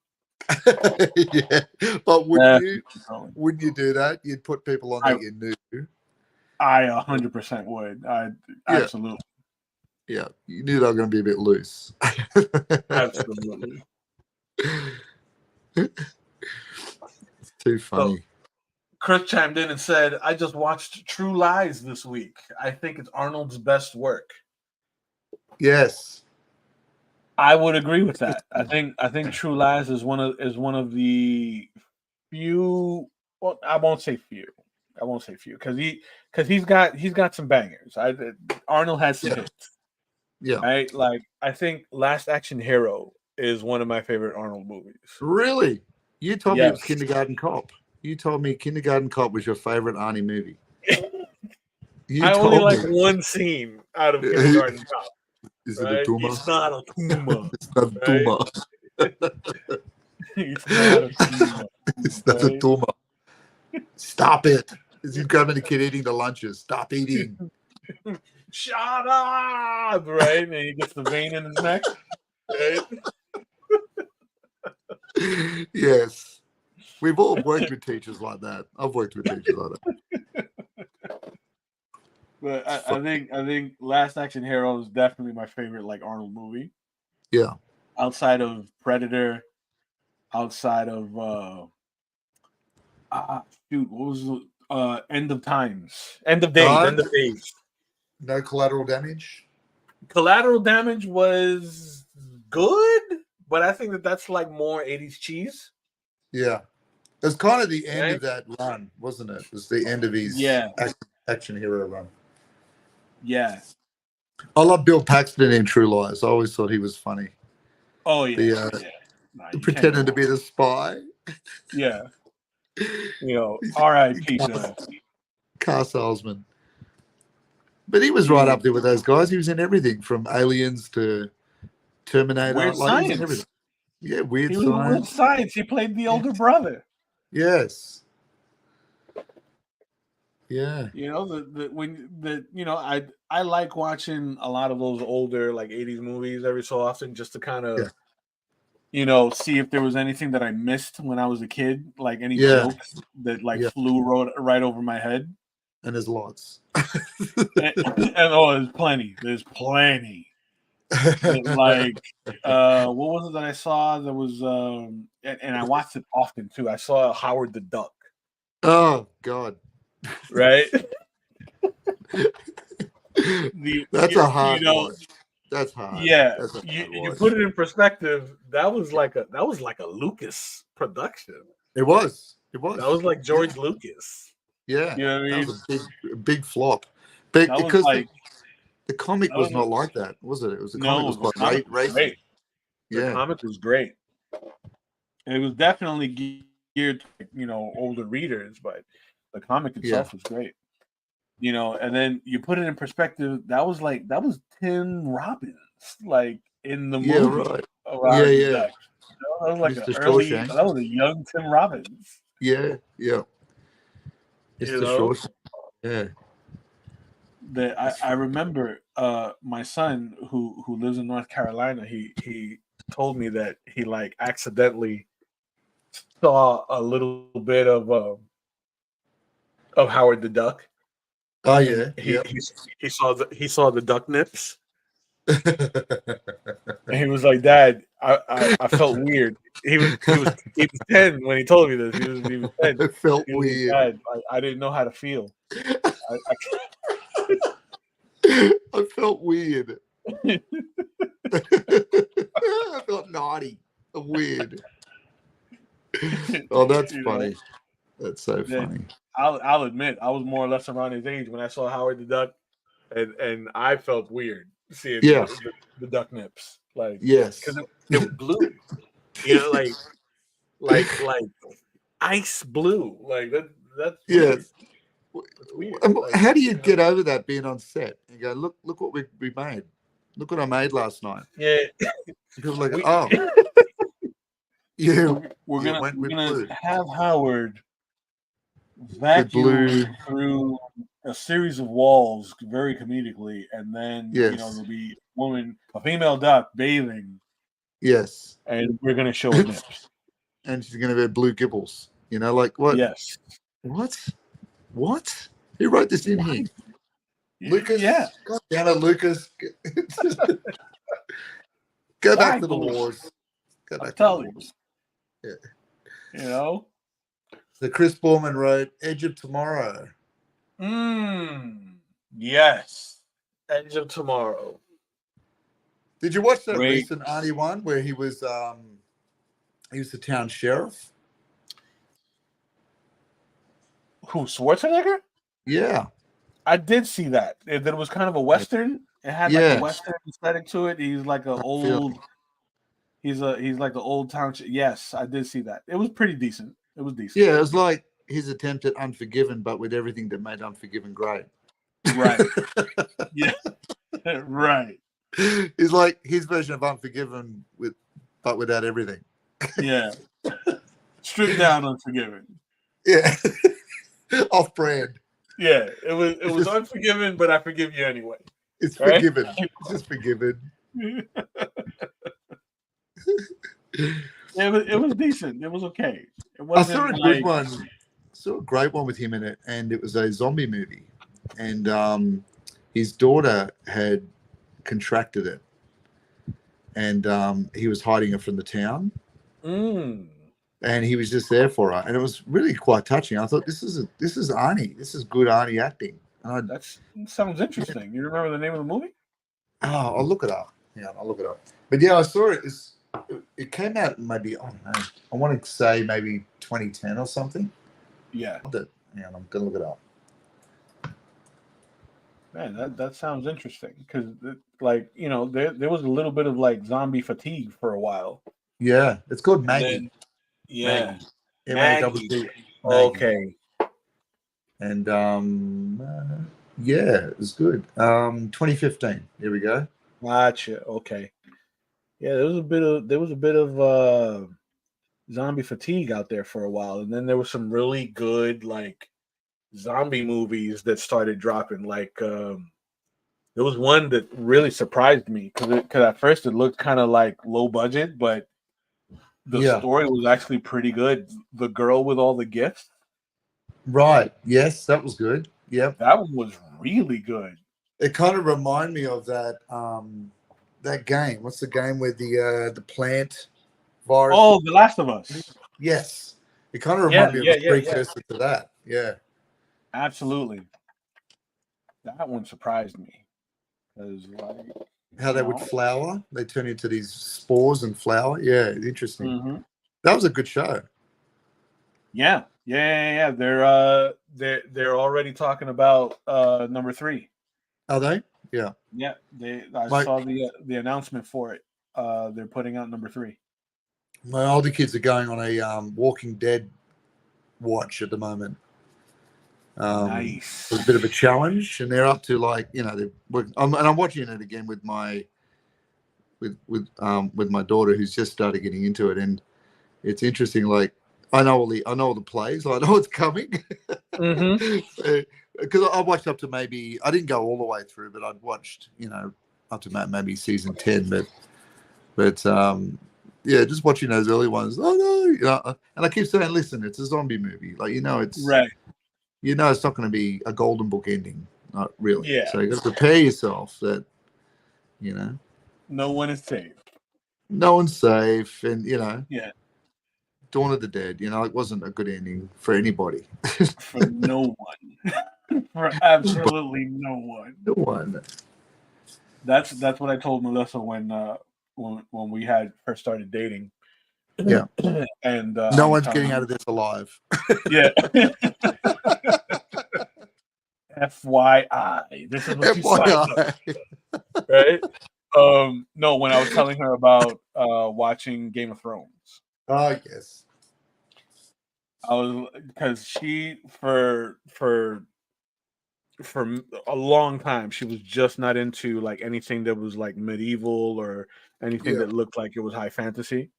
Yeah, but wouldn't you do that? You'd put people on that you knew. I 100% would. Absolutely. Yeah, you knew they were going to be a bit loose. Absolutely. It's too funny. So, Chris chimed in and said, I just watched True Lies this week. I think it's Arnold's best work. Yes. I would agree with that. I think True Lies is one of the few, well, I won't say few because he's got some bangers. Arnold has some hits. Yeah. Right? Like I think Last Action Hero is one of my favorite Arnold movies. Really? You told me it was Kindergarten Cop. You told me Kindergarten Cop was your favorite Arnie movie. I only like one scene out of Kindergarten Cop. Is it a tumor? It's not a tumor. It's not a tumor. It's not a tumor. It's not a tumor. Stop it. Is he grabbing the kid eating the lunches? Stop eating. Shut up! Right? And he gets the vein in his neck. Right? Yes. We've all worked with teachers like that. I've worked with teachers like that. But I think Last Action Hero is definitely my favorite like Arnold movie. Yeah. Outside of Predator, outside of what was End of Days. End of Days. No Collateral Damage. Collateral Damage was good, but I think that's like more 80s cheese. Yeah. It was kind of the end of that run, wasn't it? It was the end of his action hero run. Yeah. I love Bill Paxton in True Lies. I always thought he was funny. Oh, yeah. Pretending to be the spy. Yeah. R.I.P. Car salesman. But he was right up there with those guys. He was in everything from Aliens to Terminator. Weird Science. Everything. Yeah, Weird He Science. was Weird Science. He played the older brother. Yes. Yeah. I like watching a lot of those older like 80s movies every so often just to kind of see if there was anything that I missed when I was a kid, like any jokes that flew right over my head. And there's lots. There's plenty. There's plenty. Like what was it that I saw? There was and I watched it often too. I saw Howard the Duck. Oh God. Right? That's a hard one. That's hard. Yeah. You put it in perspective, that was like a Lucas production. It was. That was like George Lucas. Yeah. You know what I mean? That was a big flop. But because the comic was not like that, was it? It was comic was quite racing. The comic was great. It was definitely geared to, older readers, but the comic itself was great. And then you put it in perspective, that was Tim Robbins, like in the movie. Yeah, right. That was like that was a young Tim Robbins. Yeah. It's the Shawshank. Yeah. I remember my son who lives in North Carolina, he told me that he like accidentally saw a little bit of Howard the Duck. Oh And yeah, yep. he saw the duck nips, and he was like, "Dad, I felt weird." He was 10 when he told me this. He was 10. It felt He was like, weird. "Dad, I didn't know how to feel." I I felt weird. I felt naughty, weird. Oh, that's You know, funny. That's so then funny. I'll admit I was more or less around his age when I saw Howard the Duck, and I felt weird seeing Yeah. the duck nips, like Yes. because it was blue, you know, like ice blue, like that's weird. Yes. That's weird. Like, How do you get over that being on set? You go, look what we made. Look what I made last night. yeah, People are like, we, oh, you we're you went with gonna blue. have Howard With vacuum blue. through a series of walls very comedically, and then Yes. there'll be a female duck bathing, Yes. and we're gonna show her nips. And she's gonna be blue gibbles. Like what? Yes. What? Who wrote this in here? Lucas? Yeah. God damn it, Lucas. Go back to the Why, wars. Go back to the tell you. wars. Yeah. So Chris Borman wrote Edge of Tomorrow. Yes. Edge of Tomorrow. Did you watch that Great. recent Arnie one where he was the town sheriff? Who, Schwarzenegger? Yeah. I did see that. It was kind of a Western. It had like a Western aesthetic to it. He's like he's like the old township. Yes, I did see that. It was pretty decent. It was decent. Yeah, it was like his attempt at Unforgiven, but with everything that made Unforgiven great. Right. Yeah. Right. He's like his version of Unforgiven but without everything. Yeah. Stripped down Unforgiven. Yeah. Off brand. Yeah. It was Unforgiven, but I forgive you anyway. It's forgiven. It's just forgiven. It was decent. It was okay. It I wasn't saw a good one. Saw a great one with him in it, and it was a zombie movie. And his daughter had contracted it, and he was hiding her from the town. And he was just there for her, and it was really quite touching. I thought, this is Arnie. This is good Arnie acting. That sounds interesting. You remember the name of the movie? Oh, I'll look it up. Yeah, I'll look it up. But yeah, I saw it. It came out maybe, I don't know, I want to say maybe 2010 or something. Yeah. Yeah, I'm gonna look it up. Man, that sounds interesting because, like, there was a little bit of like zombie fatigue for a while. Yeah, it's called Maggie. Yeah, Maggie. Okay. And yeah, it was good. 2015. Here we go. Gotcha. Okay. Yeah, there was a bit of zombie fatigue out there for a while, and then there was some really good like zombie movies that started dropping. Like there was one that really surprised me because at first it looked kind of like low budget, but the story was actually pretty good. The Girl with All the Gifts. Right. Yes, that was good. Yep. That one was really good. It kind of reminded me of that that game. What's the game with the plant virus? Oh, The Last of Us. Yes. It kind of reminded me of a precursor to that. Yeah. Absolutely. That one surprised me. Because like how they would flower. They turn into these spores and flower. Yeah, interesting. Mm-hmm. That was a good show. Yeah. They're already talking about number 3. Are they? Yeah. Yeah. I saw the announcement for it. They're putting out number 3. My older kids are going on a Walking Dead watch at the moment. Nice. It's a bit of a challenge, and they're up to like and I'm watching it again with my daughter who's just started getting into it, and it's interesting. Like I know all the plays, I know what's coming. Because I watched up to maybe I didn't go all the way through, but I'd watched up to maybe season 10, but yeah, just watching those early ones. Oh no, you know, and I keep saying, listen, it's a zombie movie. Like it's Right. it's not going to be a golden book ending, not really. Yeah. So you got to prepare yourself that no one is safe. no one's safe, and Yeah. Dawn of the Dead, it wasn't a good ending for anybody. For no one. For absolutely no one. No one. That's what I told Melissa when we had first started dating. Yeah. And No one's getting out of this alive. Yeah. FYI. This is what you signed up. Right? No, when I was telling her about watching Game of Thrones. Oh yes. I was because she for a long time she was just not into like anything that was like medieval or anything that looked like it was high fantasy.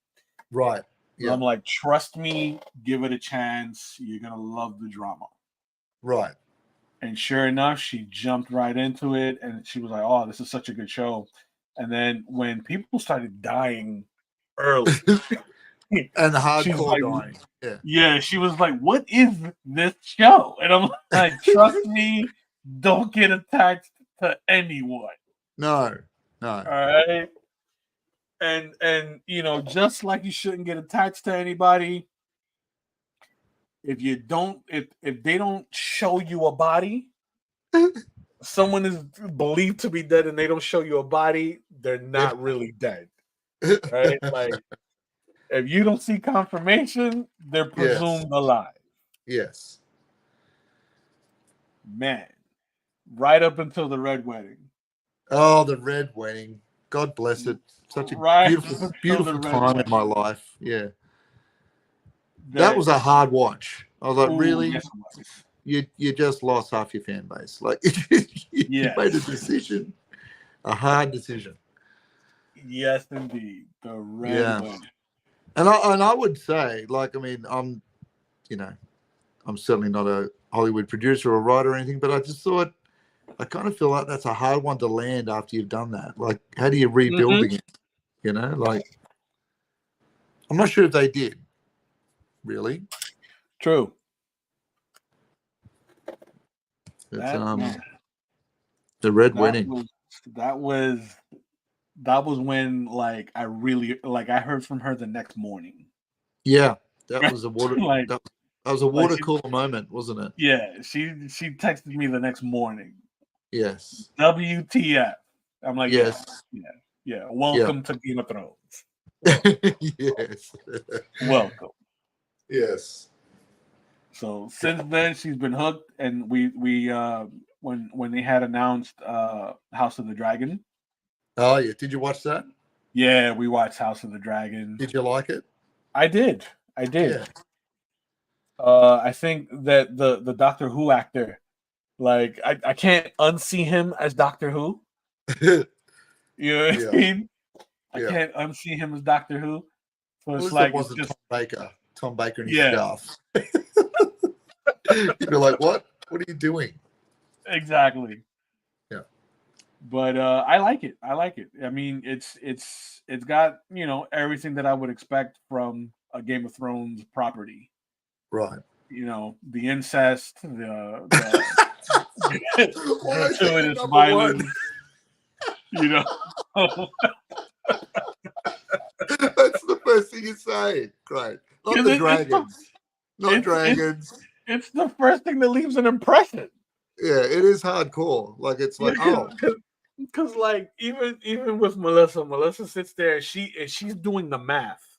Right. Yeah. I'm like, trust me, give it a chance. You're gonna love the drama. Right. And sure enough, she jumped right into it, and she was like, "Oh, this is such a good show." And then when people started dying early and hardcore like, dying, yeah, she was like, "What is this show?" And I'm like, "Trust me, don't get attached to anyone." No. All right. And just like you shouldn't get attached to anybody, if they don't show you a body, someone is believed to be dead and they don't show you a body, they're not really dead. Right? Like if you don't see confirmation, they're presumed alive. Yes. Man, right up until the Red Wedding. Oh, the Red Wedding. God bless it. Such a beautiful time in my life. Yeah. That was a hard watch. I was like, really? Yes, you just lost half your fan base. Like you made a decision. A hard decision. Yes, indeed. The Red Wedding. And I would say, like, I mean, I'm certainly not a Hollywood producer or writer or anything, but I just thought, I kind of feel like that's a hard one to land after you've done that. Like, how do you rebuild again? Like, I'm not sure if they did. Really? True. It's, the Red Wedding. That was when like I really I heard from her the next morning. Yeah, that was a water that was a water cooler moment, wasn't it? Yeah, she texted me the next morning. Yes. WTF? I'm like, yes, yeah. Welcome to Game of Thrones. Yes. Welcome. Yes. So since then she's been hooked, and we when they had announced House of the Dragon. Oh yeah, did you watch that? Yeah, we watched House of the Dragon. Did you like it? I did. Yeah. I think that the Doctor Who actor, like I can't unsee him as Doctor Who. You know what I mean? I can't unsee him as Doctor Who. So it's like it wasn't just, Tom Baker and his staff. You'd be like, what? What are you doing? Exactly. Yeah. But I like it. I mean, it's got, everything that I would expect from a Game of Thrones property. Right. The incest, the gratuitous violence. That's the first thing you say. Great. Not the dragons. Not dragons. It's the first thing that leaves an impression. Yeah, it is hardcore. Like it's like, because like even with Melissa sits there and she's doing the math.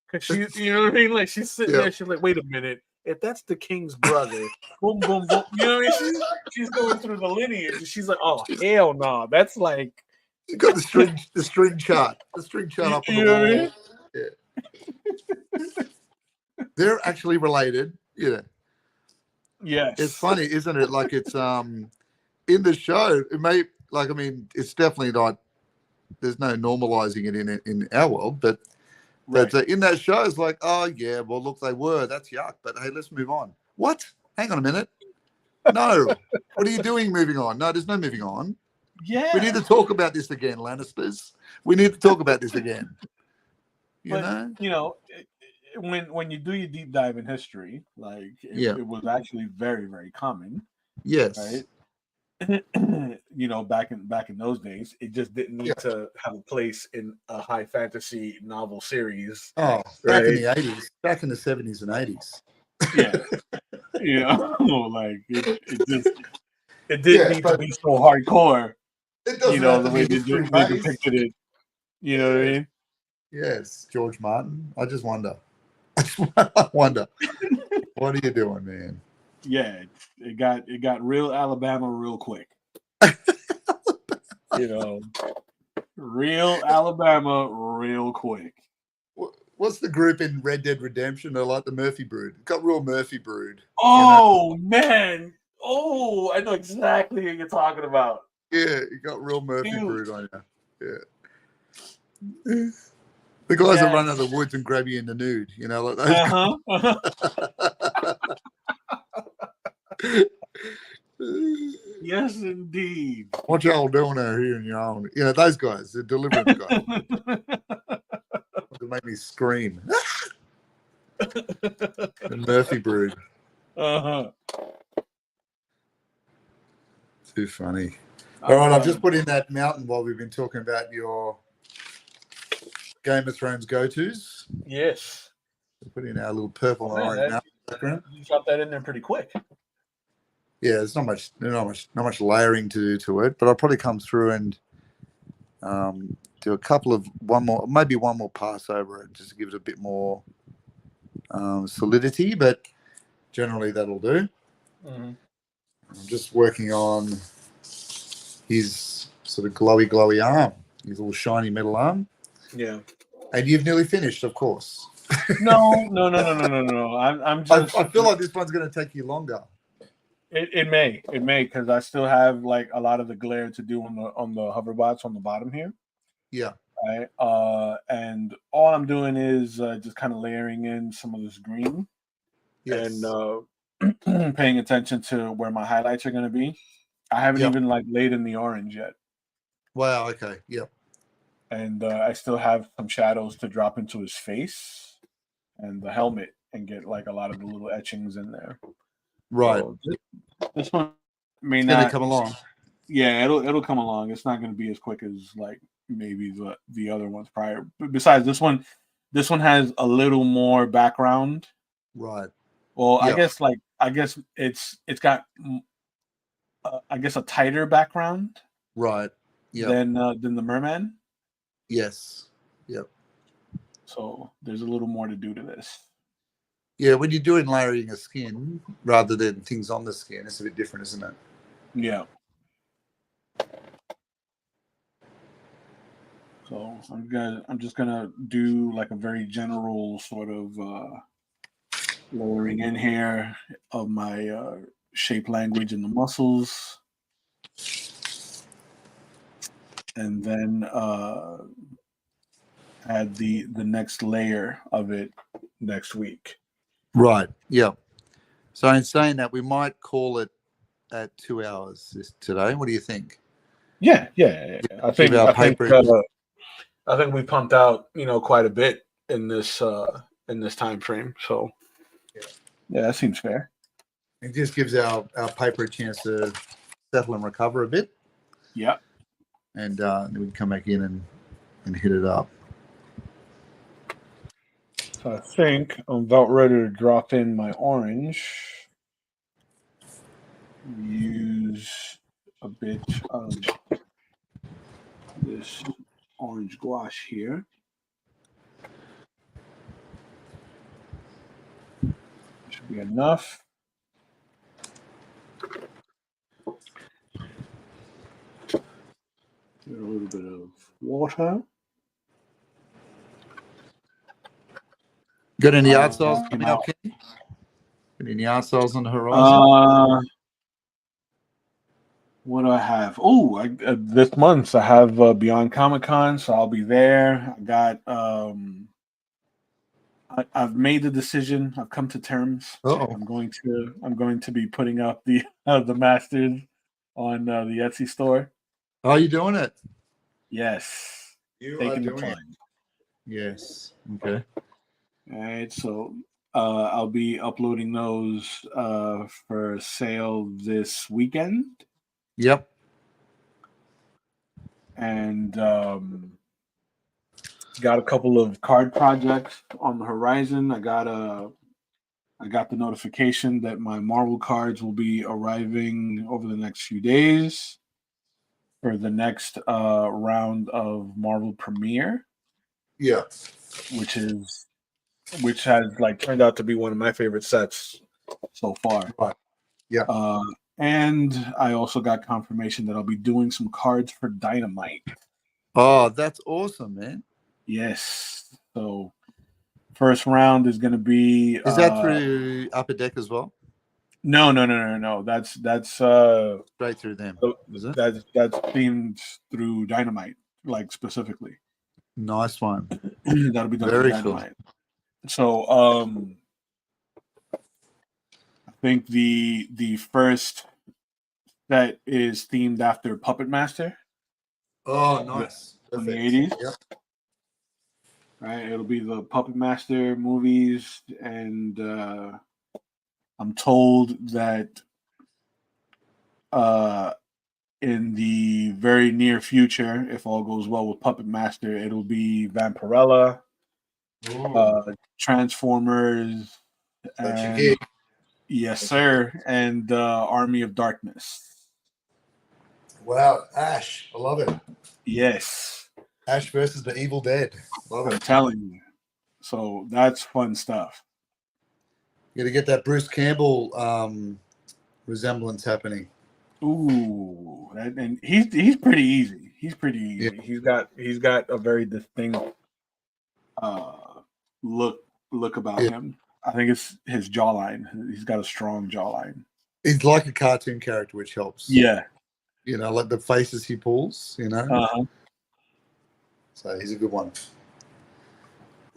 Cause she, you know what I mean? Like she's sitting there, she's like, wait a minute, if that's the king's brother, boom, boom, boom. You know what I mean? She's going through the lineage, and she's like, oh hell no, that's like you got the string chart up on the wall. I mean? Yeah. They're actually related. Yeah. Yes. It's funny, isn't it? Like it's in the show, it may it's definitely not, there's no normalizing it in our world, but in that show it's like, oh yeah, well look, they were, that's yuck, but hey, let's move on. What? Hang on a minute. No. What are you doing moving on? No, there's no moving on. Yeah. We need to talk about this again, Lannisters. We need to talk about this again. You know, when you do your deep dive in history, like it was actually very, very common. Yes. Right. You know, back in those days, it just didn't need to have a place in a high fantasy novel series. Oh, back in the 80s, back in the 70s and 80s. Yeah. You know, like it didn't need to be so hardcore. It doesn't you know, have the to way be history they based. depicted it. You know what I mean? Yes, George Martin. I just wonder. I wonder. What are you doing, man? Yeah, it got real Alabama real quick. You know, real Alabama real quick. What's the group in Red Dead Redemption? They're like the Murphy Brood. It got real Murphy Brood. Oh, man. Oh, I know exactly what you're talking about. Yeah, you got real Murphy Brood on you. Yeah. The guys that run out of the woods and grab you in the nude, you know, like those. Yes, indeed. What y'all doing out here in your own? You know, those guys, the deliverance guys. It made me scream. The Murphy Brood. Too funny. All right, I've just put in that mountain while we've been talking about your Game of Thrones go-tos. Yes. We put in our little purple and orange mountain background. You got that in there pretty quick. Yeah, there's not much layering to do to it, but I'll probably come through and do one more pass over it just to give it a bit more solidity, but generally that'll do. Mm-hmm. I'm just working on his sort of glowy arm, his little shiny metal arm. Yeah. And you've nearly finished, of course. No. I'm just. I feel like this one's going to take you longer. It may because I still have like a lot of the glare to do on the hoverbots on the bottom here. Yeah. Right. And all I'm doing is just kind of layering in some of this green. Yes. And paying attention to where my highlights are going to be. I haven't even like laid in the orange yet. Wow. Okay. Yep. And I still have some shadows to drop into his face and the helmet and get like a lot of the little etchings in there. Right. So this one may it's not going to come along. Yeah, it'll come along. It's not going to be as quick as like maybe the other ones prior. But besides this one has a little more background. Right. Well, I guess it's got I guess a tighter background. Right. Yeah. Than the merman. Yes. Yep. So there's a little more to do to this. Yeah, when you're doing layering a skin rather than things on the skin, it's a bit different, isn't it? Yeah. So I'm just gonna do like a very general sort of lowering in here of my shape language in the muscles, and then add the next layer of it next week. Right. Yeah. So in saying that, we might call it at 2 hours today. What do you think? Yeah. I think we pumped out, quite a bit in this time frame. So yeah, that seems fair. It just gives our paper a chance to settle and recover a bit. Yeah. And then we can come back in and hit it up. So I think I'm about ready to drop in my orange. Use a bit of this orange gouache here. Should be enough. Get a little bit of water. Got any art styles coming up, Kenny? Got any art styles on the horizon? What do I have? Oh, this month I have Beyond Comic-Con, so I'll be there. I got I've made the decision. I've come to terms. Uh-oh. I'm going to be putting up the masters on the Etsy store. Are you doing it? Yes. You Taking are the doing plunge. Yes. Okay. All right, so I'll be uploading those for sale this weekend, Yep. and got a couple of card projects on the horizon. I got the notification that my Marvel cards will be arriving over the next few days for the next round of Marvel Premiere, Yeah. which has like turned out to be one of my favorite sets so far. Right. Yeah. And I also got confirmation that I'll be doing some cards for Dynamite. Oh, that's awesome, man. Yes. So first round is going to be. Is that through Upper Deck as well? No. That's Straight through them, is it? that's themed through Dynamite, like specifically. Nice one. That'll be done through Very cool. Dynamite. So I think the first set is themed after Puppet Master Oh, nice. from the Perfect. 80s. Yep. Right, it'll be the Puppet Master movies, and I'm told that in the very near future, if all goes well with Puppet Master, it'll be Vampirella, Transformers, That's your and gig. yes, sir, and Army of Darkness. Wow, Ash. I love it. Yes, Ash versus the Evil Dead. Love I'm it. telling you. So that's fun stuff. You got to get that Bruce Campbell resemblance happening. Ooh, and he's pretty easy. He's pretty easy. Yeah. He's got a very distinct look about him. I think it's his jawline. He's got a strong jawline. He's like a cartoon character, which helps. Yeah. You know, like the faces he pulls, you know. Uh-huh. So he's a good one.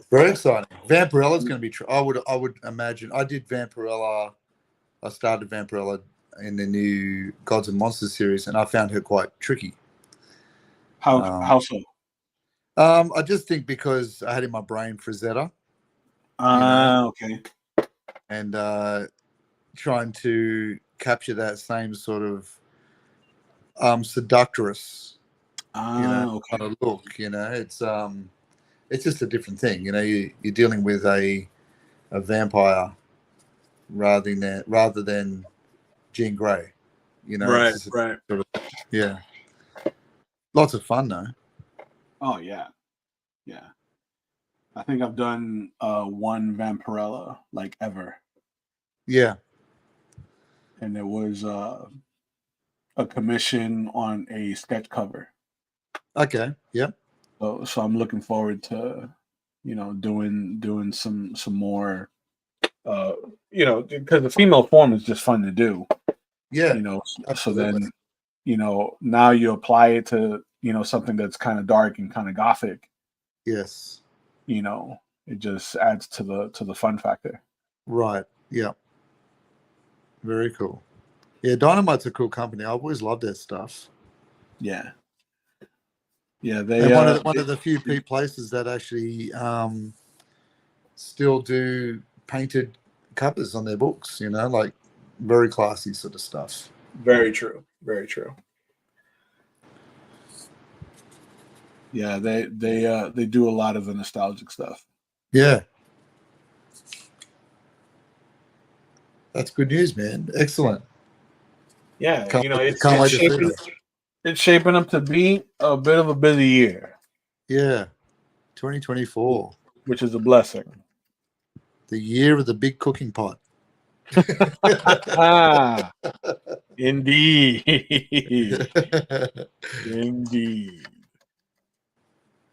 Very exciting. Vampirella's going to be. I would imagine. I did Vampirella. I started Vampirella in the new Gods and Monsters series, and I found her quite tricky. How so? I just think because I had in my brain Frazetta. Okay. And trying to capture that same sort of seductress, Okay. kind of look. It's just a different thing. You're dealing with a vampire rather than Jean Grey. Right. It's just Right. sort of, yeah. Lots of fun though. Oh yeah. Yeah. I think I've done one Vampirella like ever. Yeah. And it was a commission on a sketch cover. Okay. Yep. So I'm looking forward to, doing some more, because the female form is just fun to do. Yeah. So then, now you apply it to, something that's kind of dark and kind of gothic. Yes. It just adds to the fun factor. Right. Yeah. Very cool. Yeah, Dynamite's a cool company. I've always loved their stuff. Yeah. Yeah, And one of the few places that actually still do painted covers on their books, like very classy sort of stuff. Very true. Very true. Yeah, they do a lot of the nostalgic stuff. Yeah. That's good news, man. Excellent. Yeah, Can't wait to see that. It's shaping up to be a bit of a busy year. Yeah. 2024. Which is a blessing. The year of the big cooking pot. Indeed. Indeed.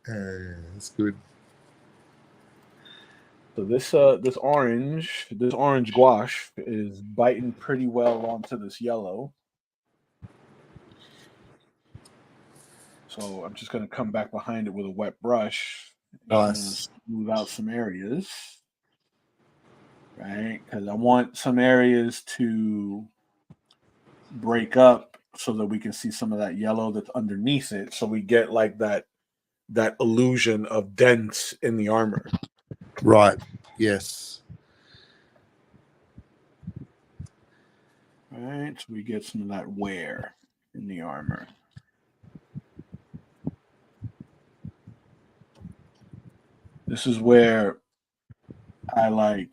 That's good. So this orange gouache is biting pretty well onto this yellow. So I'm just going to come back behind it with a wet brush. Nice. Smooth out some areas. Right? Because I want some areas to break up so that we can see some of that yellow that's underneath it. So we get like that that illusion of dents in the armor. Right. Yes. All right, so we get some of that wear in the armor. This is where I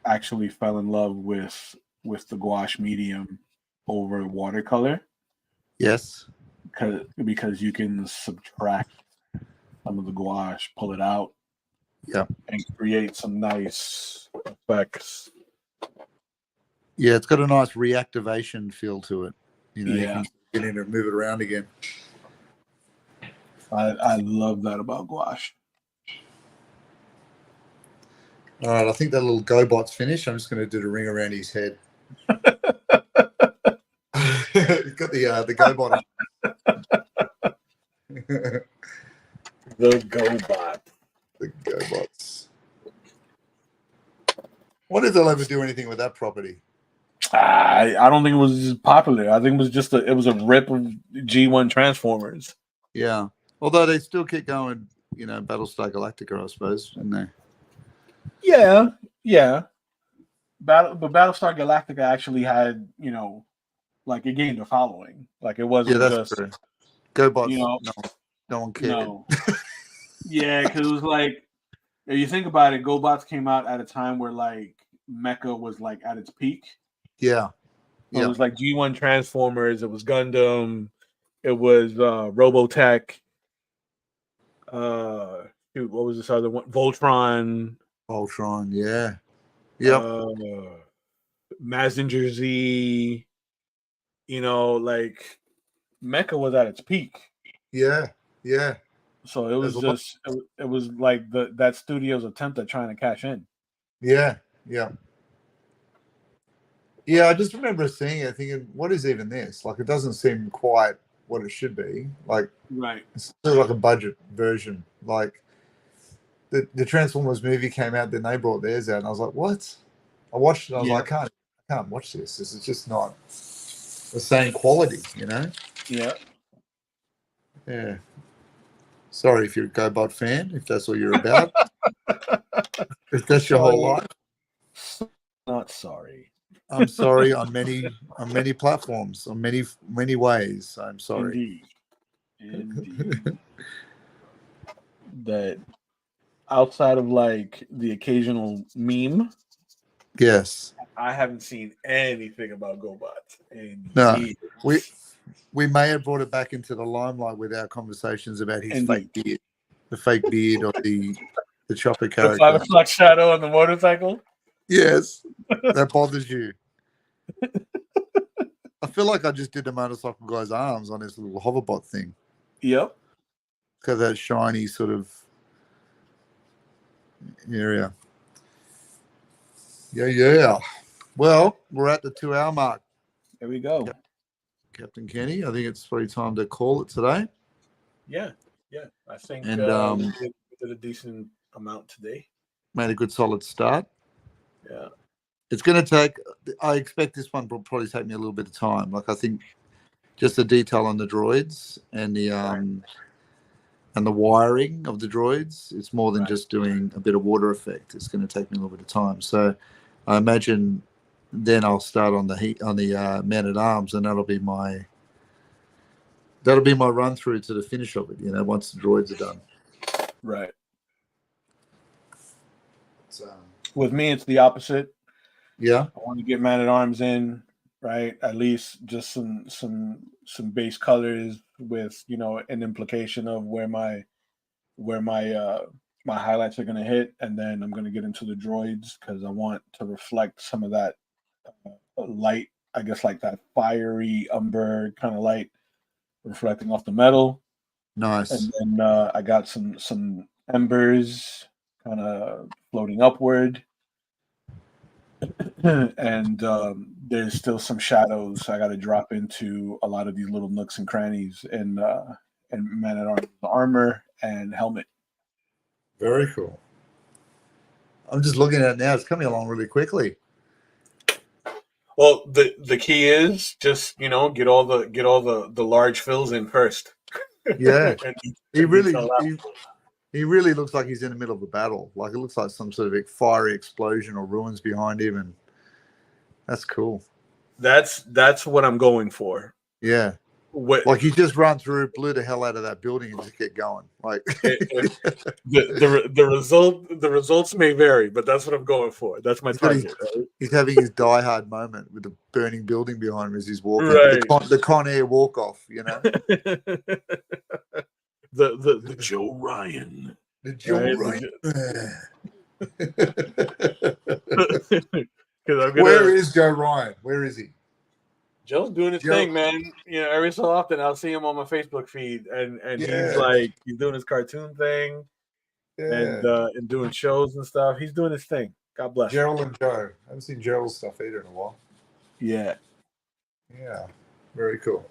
actually fell in love with the gouache medium over watercolor Yes. because you can subtract some of the gouache, pull it out, Yeah. and create some nice effects. Yeah, it's got a nice reactivation feel to it. You know, Yeah. you can get in and move it around again. I love that about gouache. All right, I think that little GoBot's finished. I'm just going to do the ring around his head. He's got the GoBot. The GoBot. The GoBots. What if they'll ever do anything with that property? I don't think it was just popular. I think it was just it was a rip of G1 Transformers. Yeah. Although they still keep going, you know, Battlestar Galactica, I suppose, didn't they? Yeah, yeah. But Battlestar Galactica actually had, you know, like it gained a following. Like it wasn't just true. GoBots, you know, no one cared. no. Yeah, because it was like if you think about it, GoBots came out at a time where like Mecha was like at its peak. Yeah. So it was like G1 Transformers, it was Gundam, it was Robotech. Shoot, what was this other one? Voltron. Voltron, yeah. Yep. Mazinger Z. You know, like Mecha was at its peak. Yeah. Yeah. So it was just it was like that studio's attempt at trying to cash in. Yeah. Yeah. Yeah, I just remember seeing it thinking, what is even this? Like, it doesn't seem quite what it should be. Like, Right. it's sort of like a budget version. Like, the Transformers movie came out, then they brought theirs out, and I was like, what? I watched it, and I was like, I can't watch this. This is just not the same quality, you know? Yeah. Yeah. Sorry if you're a GoBot fan, if that's what you're about. If that's your whole life. Not sorry. I'm sorry on many platforms, on many ways. I'm sorry. Indeed. That outside of like the occasional meme, Yes. I haven't seen anything about GoBots. No, we may have brought it back into the limelight with our conversations about his fake beard, the fake beard of the chopper character. The 5 o'clock shadow on the motorcycle. Yes, that bothers you. I feel like I just did the motorcycle guy's arms on his little hoverbot thing. Yep. Because that shiny sort of area. Yeah. Well, we're at the 2-hour mark. There we go. Captain Kenny, I think it's probably time to call it today. Yeah. I think and we did a decent amount today. Made a good solid start. Yeah. It's going to take, I expect this one will probably take me a little bit of time. Like, I think just the detail on the droids and the and the wiring of the droids, it's more than just doing a bit of water effect. It's going to take me a little bit of time. So I imagine then I'll start on the man-at-arms, and that'll be my run through to the finish of it, you know, once the droids are done. Right. So, with me, it's the opposite. Yeah. I want to get Man-at-Arms in, right? At least just some base colors with, you know, an implication of where my highlights are going to hit, and then I'm going to get into the droids because I want to reflect some of that light, I guess, like that fiery umber kind of light reflecting off the metal. Nice. And then I got some embers kind of floating upward. And there's still some shadows I got to drop into a lot of these little nooks and crannies and Man-at-Arms armor and helmet. Very cool. I'm just looking at it now. It's coming along really quickly. Well, the key is just, you know, get all the large fills in first. Yeah. And He really, detail that. he really looks like he's in the middle of a battle. Like it looks like some sort of fiery explosion or ruins behind him, and that's cool. That's what I'm going for. Yeah. What Like he just run through, blew the hell out of that building, and just get going. Like the results may vary, but that's what I'm going for. That's my target. Right? he's having his Die Hard moment with the burning building behind him as he's walking. Right. The Con Air walk off, you know. the Joe Ryan. The Joe Right? Ryan. Where is Joe Ryan? Where is he? Joe's doing his thing, man. You know, every so often I'll see him on my Facebook feed, and he's doing his cartoon thing, and doing shows and stuff. He's doing his thing. God bless. Gerald and Joe. I haven't seen Gerald's stuff either in a while. Yeah. Yeah. Very cool.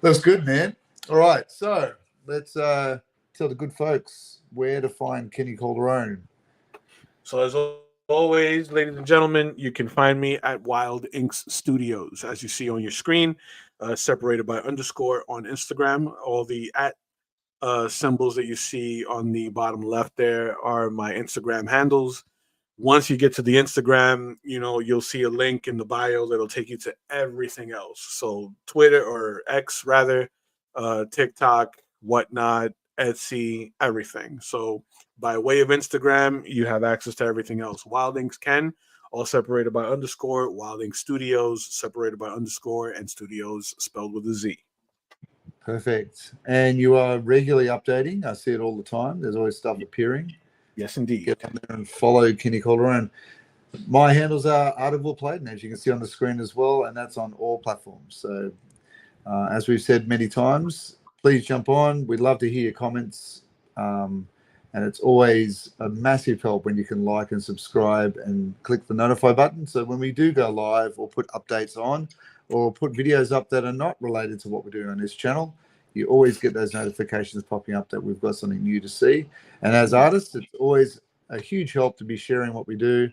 That's good, man. All right, so let's tell the good folks where to find Kenny Calderone. So as always, ladies and gentlemen, you can find me at Wild Inks Studios, as you see on your screen, separated by underscore on Instagram. All the at symbols that you see on the bottom left there are my Instagram handles. Once you get to the Instagram, you'll see a link in the bio that'll take you to everything else. So Twitter, or X rather, TikTok, whatnot, Etsy, everything. So by way of Instagram, you have access to everything else. Wild Inks Ken, all separated by underscore. Wild Ink Studios, separated by underscore, and Studios spelled with a Z. Perfect. And you are regularly updating. I see it all the time. There's always stuff appearing. Yes, indeed. Get on there and follow Kenny Calderone. My handles are Art of Will Playden, as you can see on the screen as well, and that's on all platforms. So as we've said many times, please jump on. We'd love to hear your comments. And it's always a massive help when you can like and subscribe and click the notify button. So when we do go live or put updates on or put videos up that are not related to what we're doing on this channel, you always get those notifications popping up that we've got something new to see. And as artists, it's always a huge help to be sharing what we do,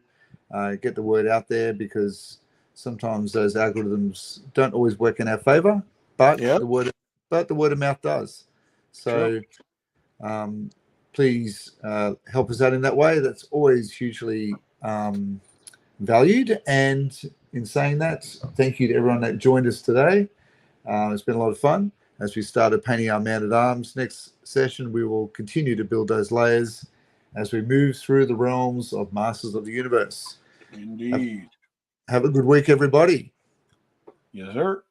get the word out there, because sometimes those algorithms don't always work in our favor, but the word of mouth does. So please help us out in that way. That's always hugely valued. And in saying that, thank you to everyone that joined us today. It's been a lot of fun as we started painting our man-at-arms. Next session, we will continue to build those layers as we move through the realms of Masters of the Universe. Indeed. Have a good week, everybody. Yes, sir.